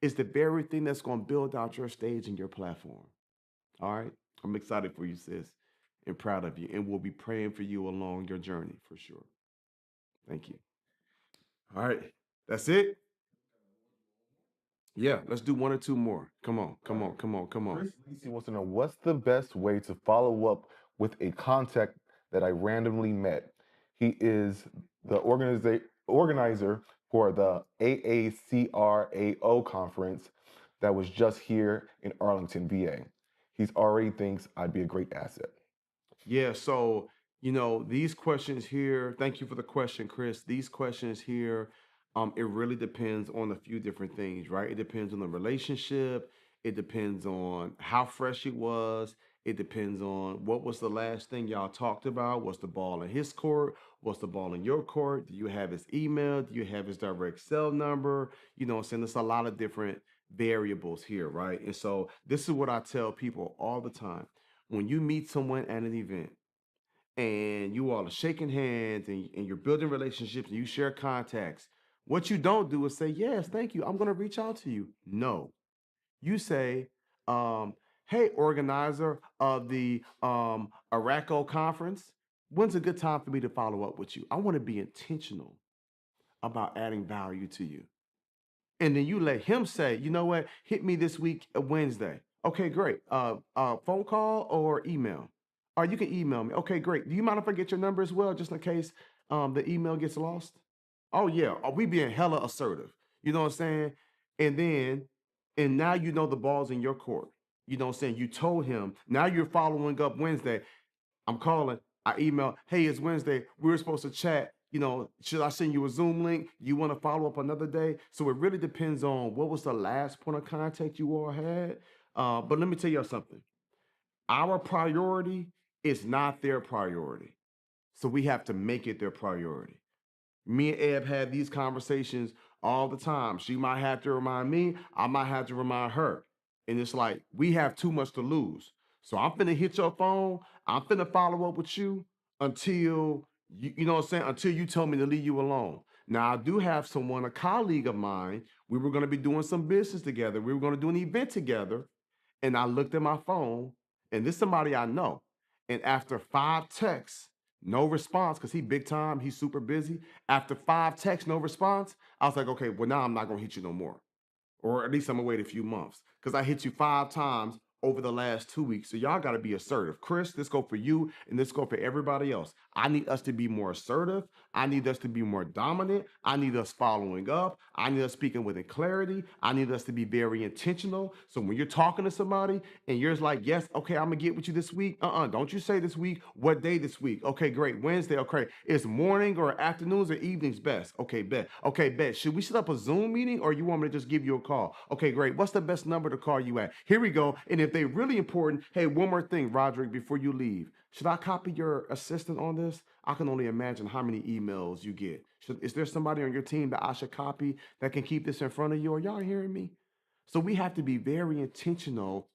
is the very thing that's going to build out your stage and your platform. All right. I'm excited for you, sis, and proud of you. And we'll be praying for you along your journey for sure. Thank you. All right. That's it. Yeah. Let's do one or two more. Come on. Come on. Come on. Come on. Chris Lacey wants to know, what's the best way to follow up with a contact that I randomly met. He is the organizer for the AACRAO conference that was just here in Arlington, VA. He's already thinks I'd be a great asset. Yeah, so these questions here, thank you for the question, Chris. These questions here, it really depends on a few different things, right? It depends on the relationship, it depends on how fresh it was, it depends on what was the last thing y'all talked about. Was the ball in his court? Was the ball in your court? Do you have his email? Do you have his direct cell number? You know what I'm saying? There's a lot of different variables here, right? And so this is what I tell people all the time. When you meet someone at an event and you all are shaking hands and you're building relationships and you share contacts, what you don't do is say, yes, thank you, I'm going to reach out to you. No, you say, Hey, organizer of the Araco conference, when's a good time for me to follow up with you? I want to be intentional about adding value to you. And then you let him say, you know what, hit me this week, Wednesday. Okay, great. Phone call or email? Or you can email me. Okay, great. Do you mind if I get your number as well, just in case the email gets lost? Oh yeah, we being hella assertive. You know what I'm saying? And then, and now you know the ball's in your court. You know what I'm saying? You told him. Now you're following up Wednesday. I'm calling. I email, hey, it's Wednesday. We were supposed to chat. You know, should I send you a Zoom link? You want to follow up another day? So it really depends on what was the last point of contact you all had. But let me tell you something. Our priority is not their priority. So we have to make it their priority. Me and Eb had these conversations all the time. She might have to remind me, I might have to remind her. And it's like, we have too much to lose. So I'm finna hit your phone. I'm finna follow up with you until you know what I'm saying, until you tell me to leave you alone. Now I do have someone, a colleague of mine. We were gonna be doing some business together. We were gonna do an event together. And I looked at my phone, and this is somebody I know. And after 5 texts, no response, because he big time, he's super busy. After 5 texts, no response, I was like, okay, well, now I'm not gonna hit you no more. Or at least I'm gonna wait a few months. Because I hit you 5 times over the last 2 weeks. So y'all gotta be assertive. Chris, this go for you and this go for everybody else. I need us to be more assertive. I need us to be more dominant. I need us following up. I need us speaking with clarity. I need us to be very intentional. So when you're talking to somebody and you're just like, yes, okay, I'm gonna get with you this week. Don't you say this week. What day this week? Okay, great. Wednesday. Okay, it's morning or afternoons or evenings best. Okay, bet. Okay, bet. Should we set up a Zoom meeting or you want me to just give you a call? Okay, great. What's the best number to call you at? Here we go. And if they're really important, hey, one more thing, Roderick, before you leave. Should I copy your assistant on this? I can only imagine how many emails you get. Is there somebody on your team that I should copy that can keep this in front of you? Are y'all hearing me? So we have to be very intentional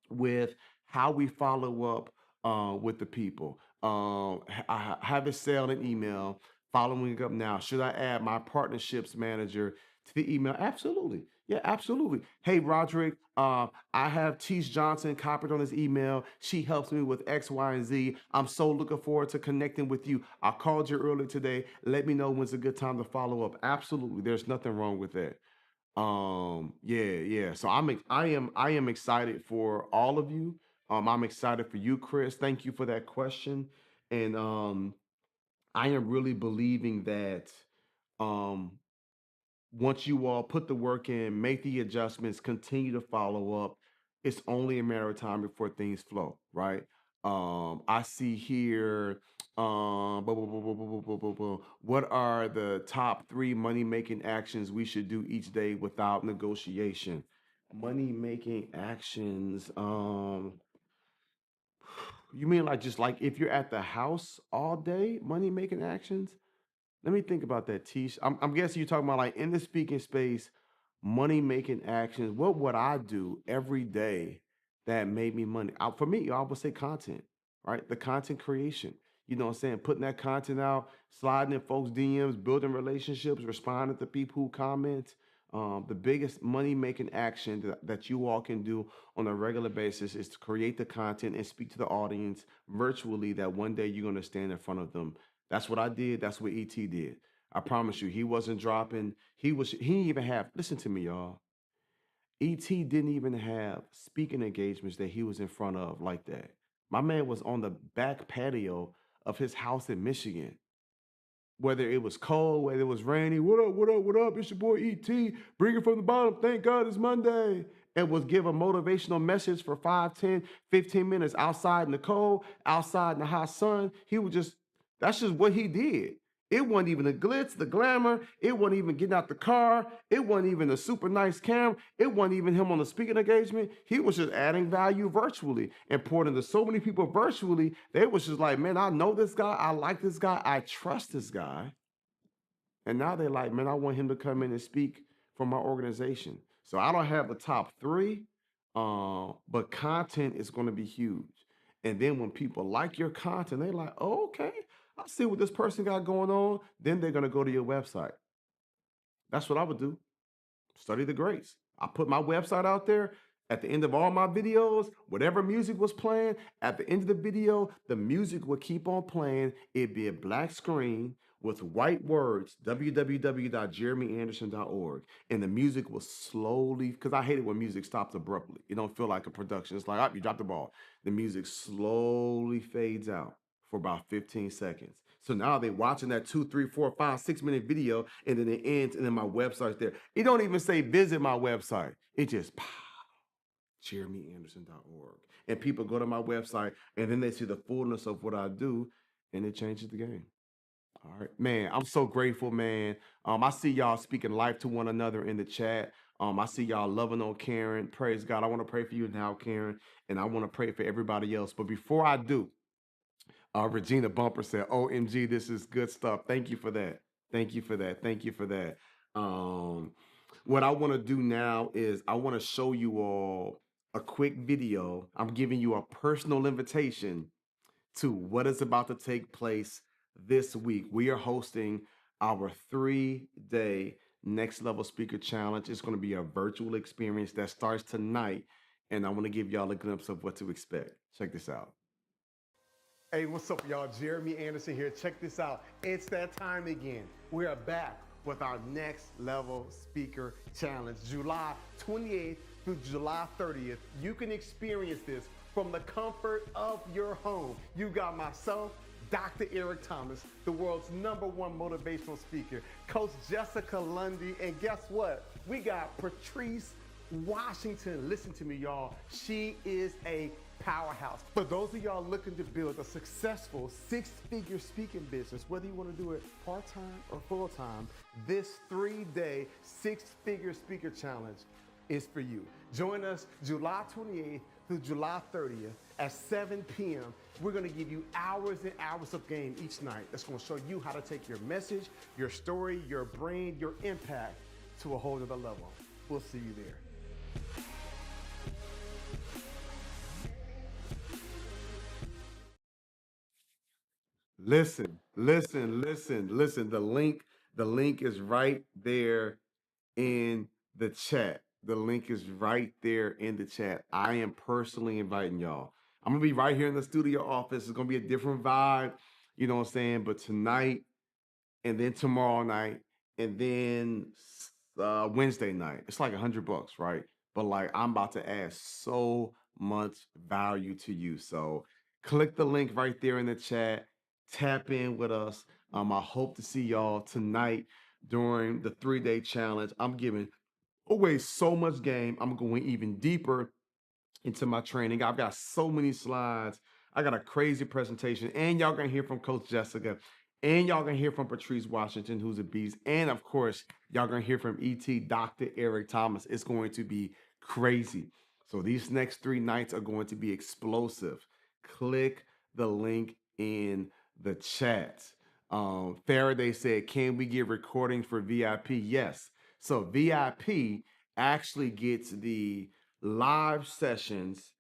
with how we follow up with the people. I have it sell an email, following up now. Should I add my partnerships manager to the email? Absolutely. Yeah, absolutely. Hey, Roderick, I have Teach Johnson copied on this email. She helps me with X, Y, and Z. I'm so looking forward to connecting with you. I called you earlier today. Let me know when's a good time to follow up. Absolutely. There's nothing wrong with that. Yeah. So I am excited for all of you. I'm excited for you, Chris. Thank you for that question. And I am really believing that um once you all put the work in, make the adjustments, continue to follow up, it's only a matter of time before things flow, right? I see here, what are the top 3 money making actions we should do each day without negotiation? Money making actions. You mean like just like if you're at the house all day, money making actions? Let me think about that, Tish. I'm guessing you're talking about like in the speaking space, money making actions. What would I do every day that made me money? For me, I would say content, right? The content creation. You know what I'm saying? Putting that content out, sliding in folks' DMs, building relationships, responding to people who comment. The biggest money making action that you all can do on a regular basis is to create the content and speak to the audience virtually that one day you're going to stand in front of them. That's what I did. That's what ET did. I promise you, he wasn't dropping. He didn't even have, listen to me, y'all. ET didn't even have speaking engagements that he was in front of like that. My man was on the back patio of his house in Michigan, whether it was cold, whether it was rainy. What up, what up, what up? It's your boy ET. Bring it from the bottom. Thank God it's Monday. And was give a motivational message for 5, 10, 15 minutes outside in the cold, outside in the hot sun. He would just, that's just what he did. It wasn't even the glitz, the glamour. It wasn't even getting out the car. It wasn't even a super nice camera. It wasn't even him on the speaking engagement. He was just adding value virtually and pouring into so many people virtually. They was just like, man, I know this guy. I like this guy. I trust this guy. And now they're like, man, I want him to come in and speak for my organization. So I don't have the top 3, but content is going to be huge. And then when people like your content, they're like, oh, okay, I see what this person got going on. Then they're going to go to your website. That's what I would do. Study the greats. I put my website out there. At the end of all my videos, whatever music was playing, at the end of the video, the music would keep on playing. It'd be a black screen with white words, www.jeremyanderson.org. And the music will slowly, because I hate it when music stops abruptly. It don't feel like a production. It's like, oh, you dropped the ball. The music slowly fades out for about 15 seconds. So now they're watching that 2, 3, 4, 5, 6 minute video, and then it ends, and then my website's there. It don't even say visit my website. It just jeremyanderson.org. And people go to my website and then they see the fullness of what I do, and it changes the game. All right, man. I'm so grateful, man. I see y'all speaking life to one another in the chat. I see y'all loving on Karen. Praise God. I want to pray for you now, Karen, and I want to pray for everybody else. But before I do, Regina Bumper said, OMG, this is good stuff. Thank you for that. Thank you for that. Thank you for that. What I want to do now is I want to show you all a quick video. I'm giving you a personal invitation to what is about to take place this week. We are hosting our 3-day Next Level Speaker Challenge. It's going to be a virtual experience that starts tonight, and I want to give y'all a glimpse of what to expect. Check this out. Hey, what's up, y'all? Jeremy Anderson here. Check this out. It's that time again. We are back with our Next Level Speaker Challenge, July 28th through July 30th. You can experience this from the comfort of your home. You got myself, Dr. Eric Thomas, the world's #1 motivational speaker, Coach Jessica Lundy, and guess what? We got Patrice Washington. Listen to me, y'all. She is a powerhouse. For those of y'all looking to build a successful 6-figure speaking business, whether you want to do it part-time or full-time, this 3-day 6-figure speaker challenge is for you. Join us July 28th through July 30th at 7 p.m. We're going to give you hours and hours of game each night. That's going to show you how to take your message, your story, your brain, your impact to a whole other level. We'll see you there. Listen. The link is right there in the chat. The link is right there in the chat. I am personally inviting y'all. I'm gonna be right here in the studio office. It's gonna be a different vibe, you know what I'm saying? But tonight, and then tomorrow night, and then Wednesday night, it's like $100, right? But like, I'm about to add so much value to you. So click the link right there in the chat. Tap in with us. I hope to see y'all tonight during the 3-day challenge. I'm giving away so much game. I'm going even deeper into my training. I've got so many slides. I got a crazy presentation, and y'all gonna hear from Coach Jessica, and y'all gonna hear from Patrice Washington, who's a beast, and of course, y'all gonna hear from ET Dr. Eric Thomas. It's going to be crazy. So these next 3 nights are going to be explosive. Click the link in the chat. Faraday said, can we get recordings for VIP? Yes. So VIP actually gets the live sessions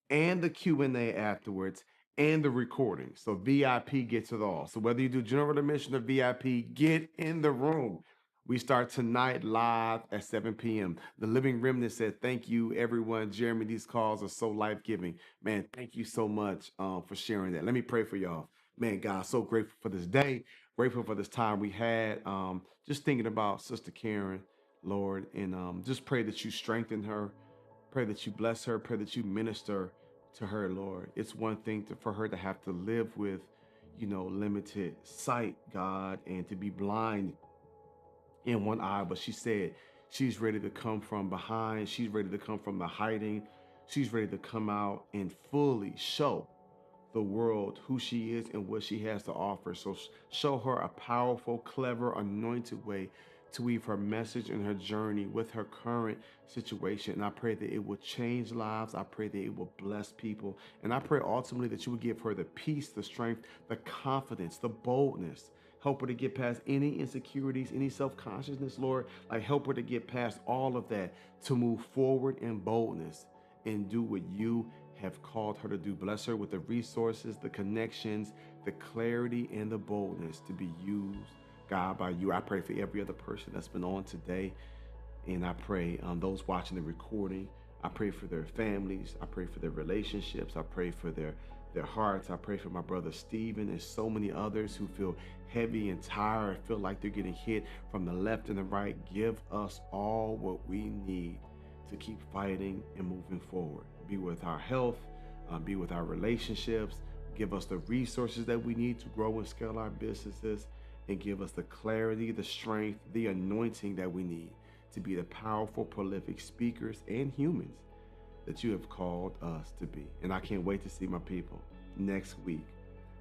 and the Q&A afterwards and the recording. So VIP gets it all. So whether you do general admission or VIP, get in the room. We start tonight live at 7 p.m. The Living Remnant said, thank you, everyone. Jeremy, these calls are so life-giving. Man, thank you so much for sharing that. Let me pray for y'all. Man, God, so grateful for this day. Grateful for this time we had. Just thinking about Sister Karen, Lord, and just pray that you strengthen her. Pray that you bless her. Pray that you minister to her, Lord. It's one thing for her to have to live with, limited sight, God, and to be blind in one eye. But she said she's ready to come from behind. She's ready to come from the hiding. She's ready to come out and fully show the world who she is and what she has to offer. So show her a powerful, clever, anointed way to weave her message and her journey with her current situation. And I pray that it will change lives. I pray that it will bless people. And I pray ultimately that you will give her the peace, the strength, the confidence, the boldness. Help her to get past any insecurities, any self-consciousness, Lord. Like, help her to get past all of that, to move forward in boldness and do what you have called her to do. Bless her with the resources, the connections, the clarity, and the boldness to be used, God, by you. I pray for every other person that's been on today. And I pray those watching the recording, I pray for their families. I pray for their relationships. I pray for their hearts. I pray for my brother Stephen and so many others who feel heavy and tired, feel like they're getting hit from the left and the right. Give us all what we need to keep fighting and moving forward. Be with our health, be with our relationships, give us the resources that we need to grow and scale our businesses, and give us the clarity, the strength, the anointing that we need to be the powerful, prolific speakers and humans that you have called us to be. And I can't wait to see my people next week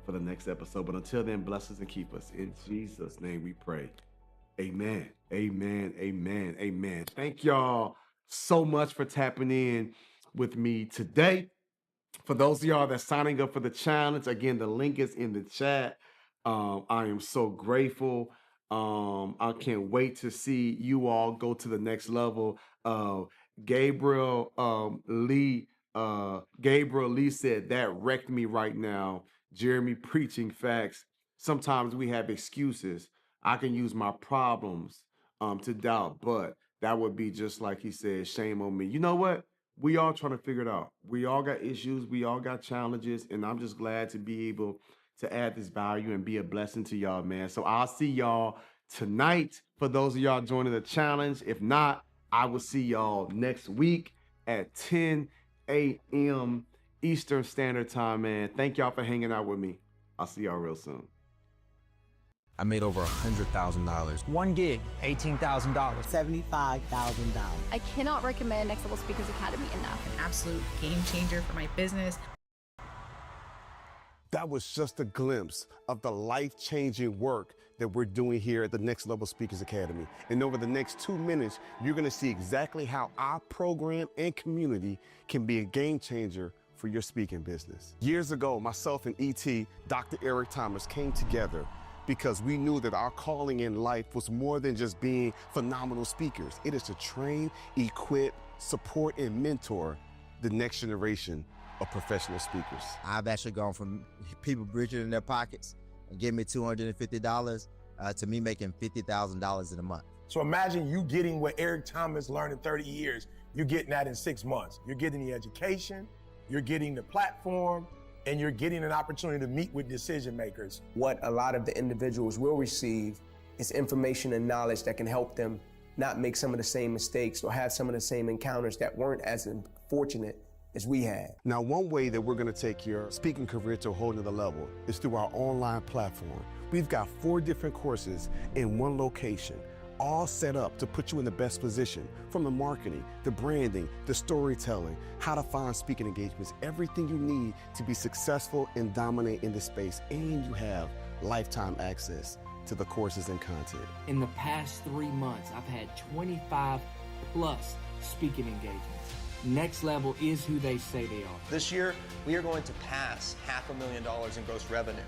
for the next episode. But until then, bless us and keep us. In Jesus' name we pray. Amen. Amen. Amen. Amen. Thank y'all so much for tapping in with me today. For those of y'all that's signing up for the challenge, again, the link is in the chat. I am so grateful. I can't wait to see you all go to the next level. Gabriel Lee said that wrecked me right now. Jeremy preaching facts. Sometimes we have excuses. I can use my problems to doubt, but that would be just like he said, shame on me. You know what? We all trying to figure it out. We all got issues. We all got challenges, and I'm just glad to be able to add this value and be a blessing to y'all, man. So I'll see y'all tonight for those of y'all joining the challenge. If not, I will see y'all next week at 10 a.m. Eastern Standard Time, man. Thank y'all for hanging out with me. I'll see y'all real soon. I made over $100,000. 1 gig, $18,000. $75,000. I cannot recommend Next Level Speakers Academy enough. An absolute game changer for my business. That was just a glimpse of the life-changing work that we're doing here at the Next Level Speakers Academy. And over the next 2 minutes, you're gonna see exactly how our program and community can be a game changer for your speaking business. Years ago, myself and ET, Dr. Eric Thomas, came together because we knew that our calling in life was more than just being phenomenal speakers. It is to train, equip, support, and mentor the next generation of professional speakers. I've actually gone from people reaching in their pockets and giving me $250 to me making $50,000 in a month. So imagine you getting what Eric Thomas learned in 30 years. You're getting that in 6 months. You're getting the education, you're getting the platform, and you're getting an opportunity to meet with decision makers. What a lot of the individuals will receive is information and knowledge that can help them not make some of the same mistakes or have some of the same encounters that weren't as fortunate as we had. Now, one way that we're gonna take your speaking career to a whole nother level is through our online platform. We've got 4 different courses in one location, all set up to put you in the best position, from the marketing, the branding, the storytelling, how to find speaking engagements, everything you need to be successful and dominate in this space, and you have lifetime access to the courses and content. In the past 3 months, I've had 25 plus speaking engagements. Next Level is who they say they are. This year, we are going to pass $500,000 in gross revenue,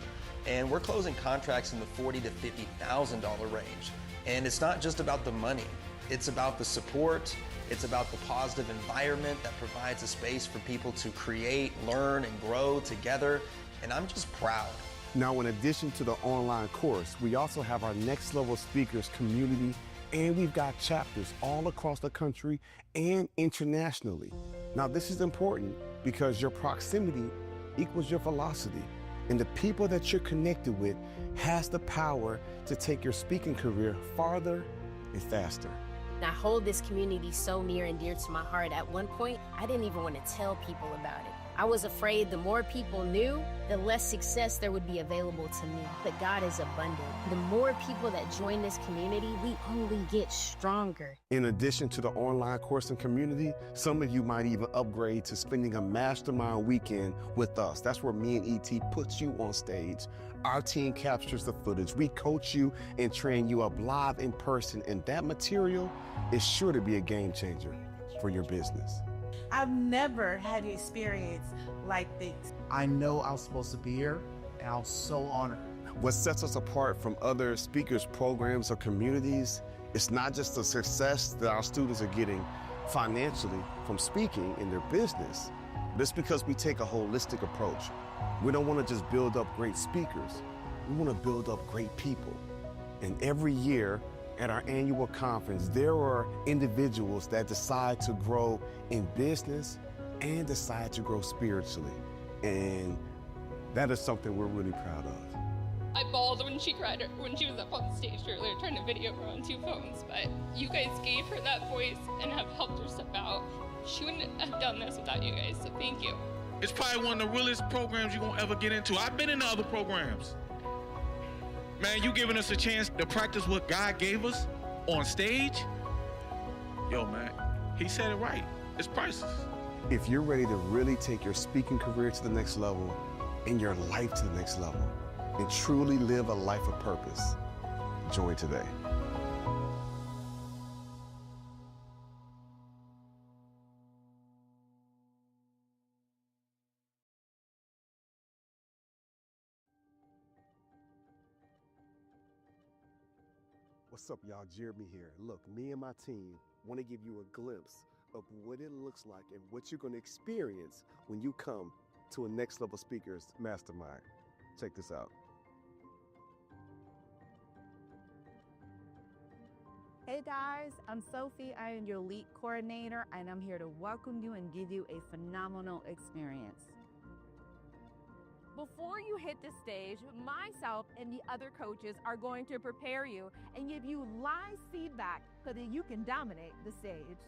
and we're closing contracts in the $40,000 to $50,000 range. And it's not just about the money, it's about the support, it's about the positive environment that provides a space for people to create, learn, and grow together, and I'm just proud. Now, in addition to the online course, we also have our Next Level Speakers community, and we've got chapters all across the country and internationally. Now, this is important because your proximity equals your velocity, and the people that you're connected with has the power to take your speaking career farther and faster. I hold this community so near and dear to my heart. At one point, I didn't even want to tell people about it. I was afraid the more people knew, the less success there would be available to me. But God is abundant. The more people that join this community, we only get stronger. In addition to the online course and community, some of you might even upgrade to spending a mastermind weekend with us. That's where me and ET puts you on stage. Our team captures the footage. We coach you and train you up live in person, and that material is sure to be a game changer for your business. I've never had an experience like this. I know I was supposed to be here, and I was so honored. What sets us apart from other speakers, programs, or communities, it's not just the success that our students are getting financially from speaking in their business, but it's because we take a holistic approach. We don't want to just build up great speakers. We want to build up great people. And every year, at our annual conference, there are individuals that decide to grow in business and decide to grow spiritually. And that is something we're really proud of. I bawled when she cried when she was up on stage earlier trying to video her on 2 phones, but you guys gave her that voice and have helped her step out. She wouldn't have done this without you guys, so thank you. It's probably one of the realest programs you're gonna ever get into. I've been in other programs. Man, you giving us a chance to practice what God gave us on stage? Yo, man, he said it right. It's priceless. If you're ready to really take your speaking career to the next level and your life to the next level and truly live a life of purpose, join today. What's up, y'all? Jeremy here. Look, me and my team want to give you a glimpse of what it looks like and what you're going to experience when you come to a Next Level Speakers Mastermind. Check this out. Hey guys, I'm Sophie. I am your lead coordinator, and I'm here to welcome you and give you a phenomenal experience. Before you hit the stage, myself and the other coaches are going to prepare you and give you live feedback so that you can dominate the stage.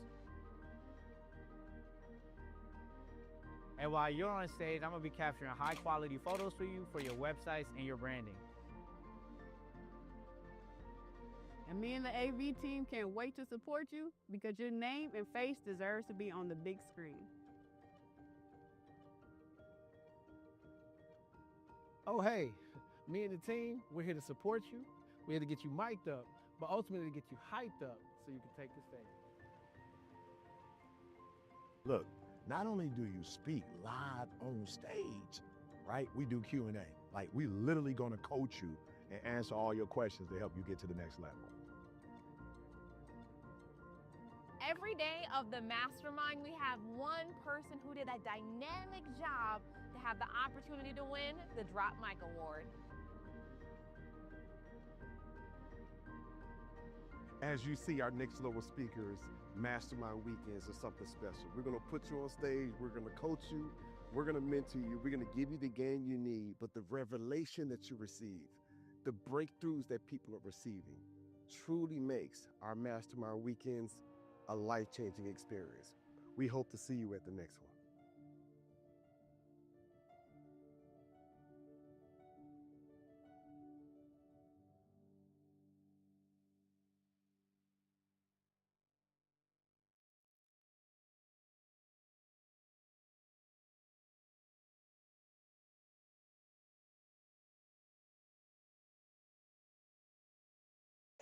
And while you're on stage, I'm gonna be capturing high quality photos for you for your websites and your branding. And me and the AV team can't wait to support you because your name and face deserves to be on the big screen. Oh, hey, me and the team, we're here to support you. We're here to get you mic'd up, but ultimately to get you hyped up so you can take the stage. Look, not only do you speak live on stage, right? We do Q&A. Like, we literally gonna coach you and answer all your questions to help you get to the next level. Every day of the mastermind, we have one person who did a dynamic job to have the opportunity to win the Drop Mic Award. As you see, our Next Level Speakers Mastermind weekends are something special. We're gonna put you on stage, we're gonna coach you, we're gonna mentor you, we're gonna give you the game you need, but the revelation that you receive, the breakthroughs that people are receiving, truly makes our Mastermind weekends a life-changing experience. We hope to see you at the next one.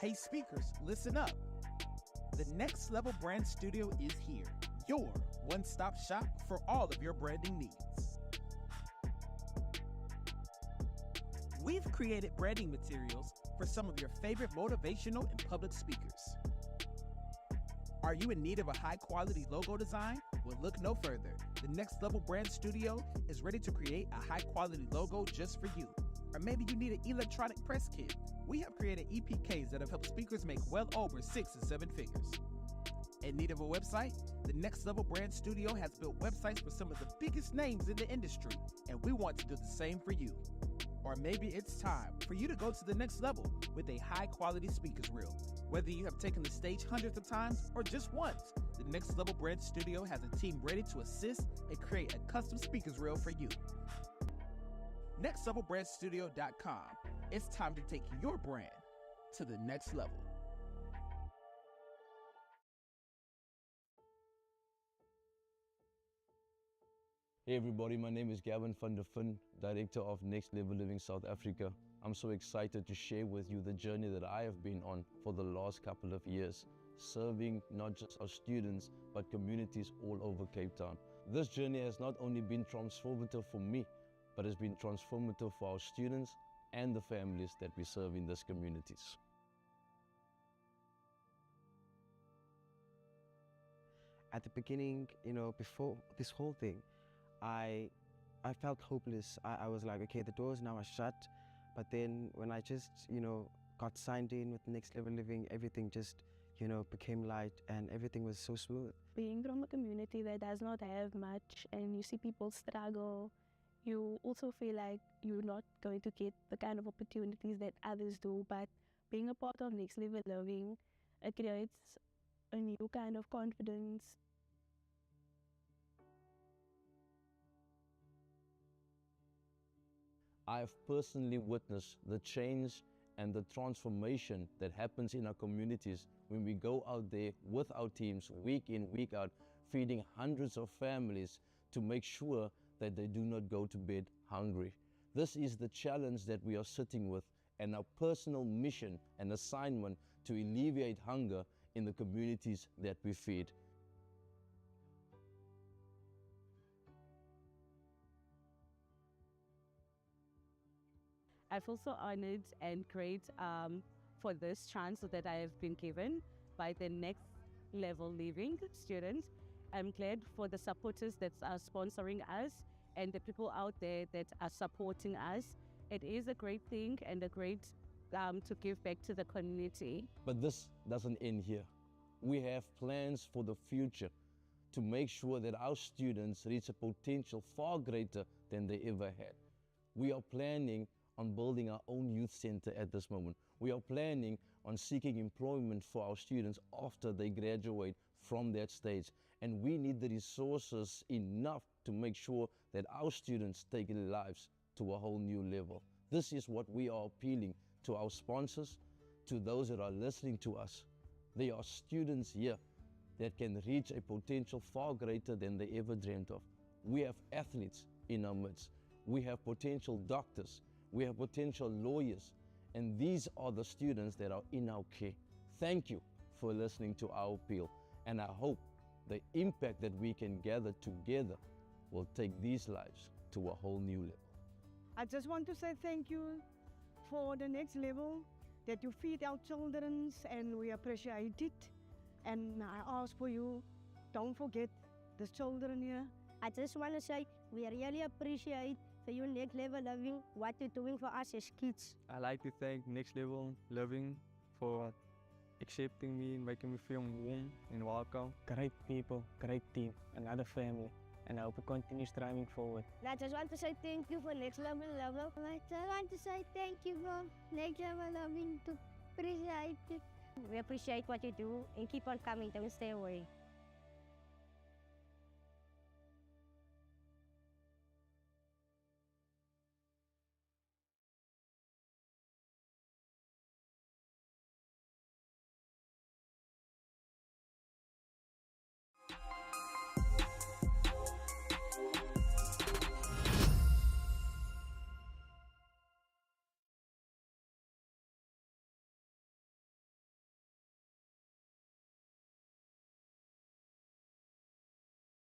Hey speakers, listen up. The Next Level Brand Studio is here, your one-stop shop for all of your branding needs. We've created branding materials for some of your favorite motivational and public speakers. Are you in need of a high-quality logo design? Well, look no further. The Next Level Brand Studio is ready to create a high-quality logo just for you. Or maybe you need an electronic press kit. We have created EPKs that have helped speakers make well over 6 and 7 figures. In need of a website? The Next Level Brand Studio has built websites for some of the biggest names in the industry, and we want to do the same for you. Or maybe it's time for you to go to the next level with a high-quality speaker's reel. Whether you have taken the stage hundreds of times or just once, the Next Level Brand Studio has a team ready to assist and create a custom speaker's reel for you. NextLevelBrandStudio.com. It's time to take your brand to the next level. Hey everybody, my name is Gavin van der Fun, Director of Next Level Living South Africa. I'm so excited to share with you the journey that I have been on for the last couple of years, serving not just our students, but communities all over Cape Town. This journey has not only been transformative for me, but has been transformative for our students and the families that we serve in these communities. At the beginning, before this whole thing, I felt hopeless. I was like, okay, the doors now are shut. But then when I just, got signed in with Next Level Living, everything just, became light and everything was so smooth. Being from a community that does not have much and you see people struggle, you also feel like you're not going to get the kind of opportunities that others do. But being a part of Next Level Living, it creates a new kind of confidence. I have personally witnessed the change and the transformation that happens in our communities when we go out there with our teams week in, week out, feeding hundreds of families to make sure that they do not go to bed hungry. This is the challenge that we are sitting with, and our personal mission and assignment to alleviate hunger in the communities that we feed. I feel so honored and great for this chance that I have been given by the Next Level Living students. I'm glad for the supporters that are sponsoring us and the people out there that are supporting us. It is a great thing and a great to give back to the community. But this doesn't end here. We have plans for the future to make sure that our students reach a potential far greater than they ever had. We are planning on building our own youth center at this moment. We are planning on seeking employment for our students after they graduate from that stage. And we need the resources enough to make sure that our students take their lives to a whole new level. This is what we are appealing to our sponsors, to those that are listening to us. There are students here that can reach a potential far greater than they ever dreamt of. We have athletes in our midst. We have potential doctors. We have potential lawyers, and these are the students that are in our care. Thank you for listening to our appeal, and I hope the impact that we can gather together will take these lives to a whole new level. I just want to say thank you for the Next Level, that you feed our children, and we appreciate it. And I ask for you, don't forget the children here. I just want to say we really appreciate for you Next Level Living, what you're doing for us as kids. I'd like to thank Next Level Living for accepting me, making me feel warm and welcome. Great people, great team, another family, and I hope we continue striving forward. I just want to say thank you for Next Level Living. I just want to say thank you for Next Level Living, to appreciate it. We appreciate what you do and keep on coming, don't stay away.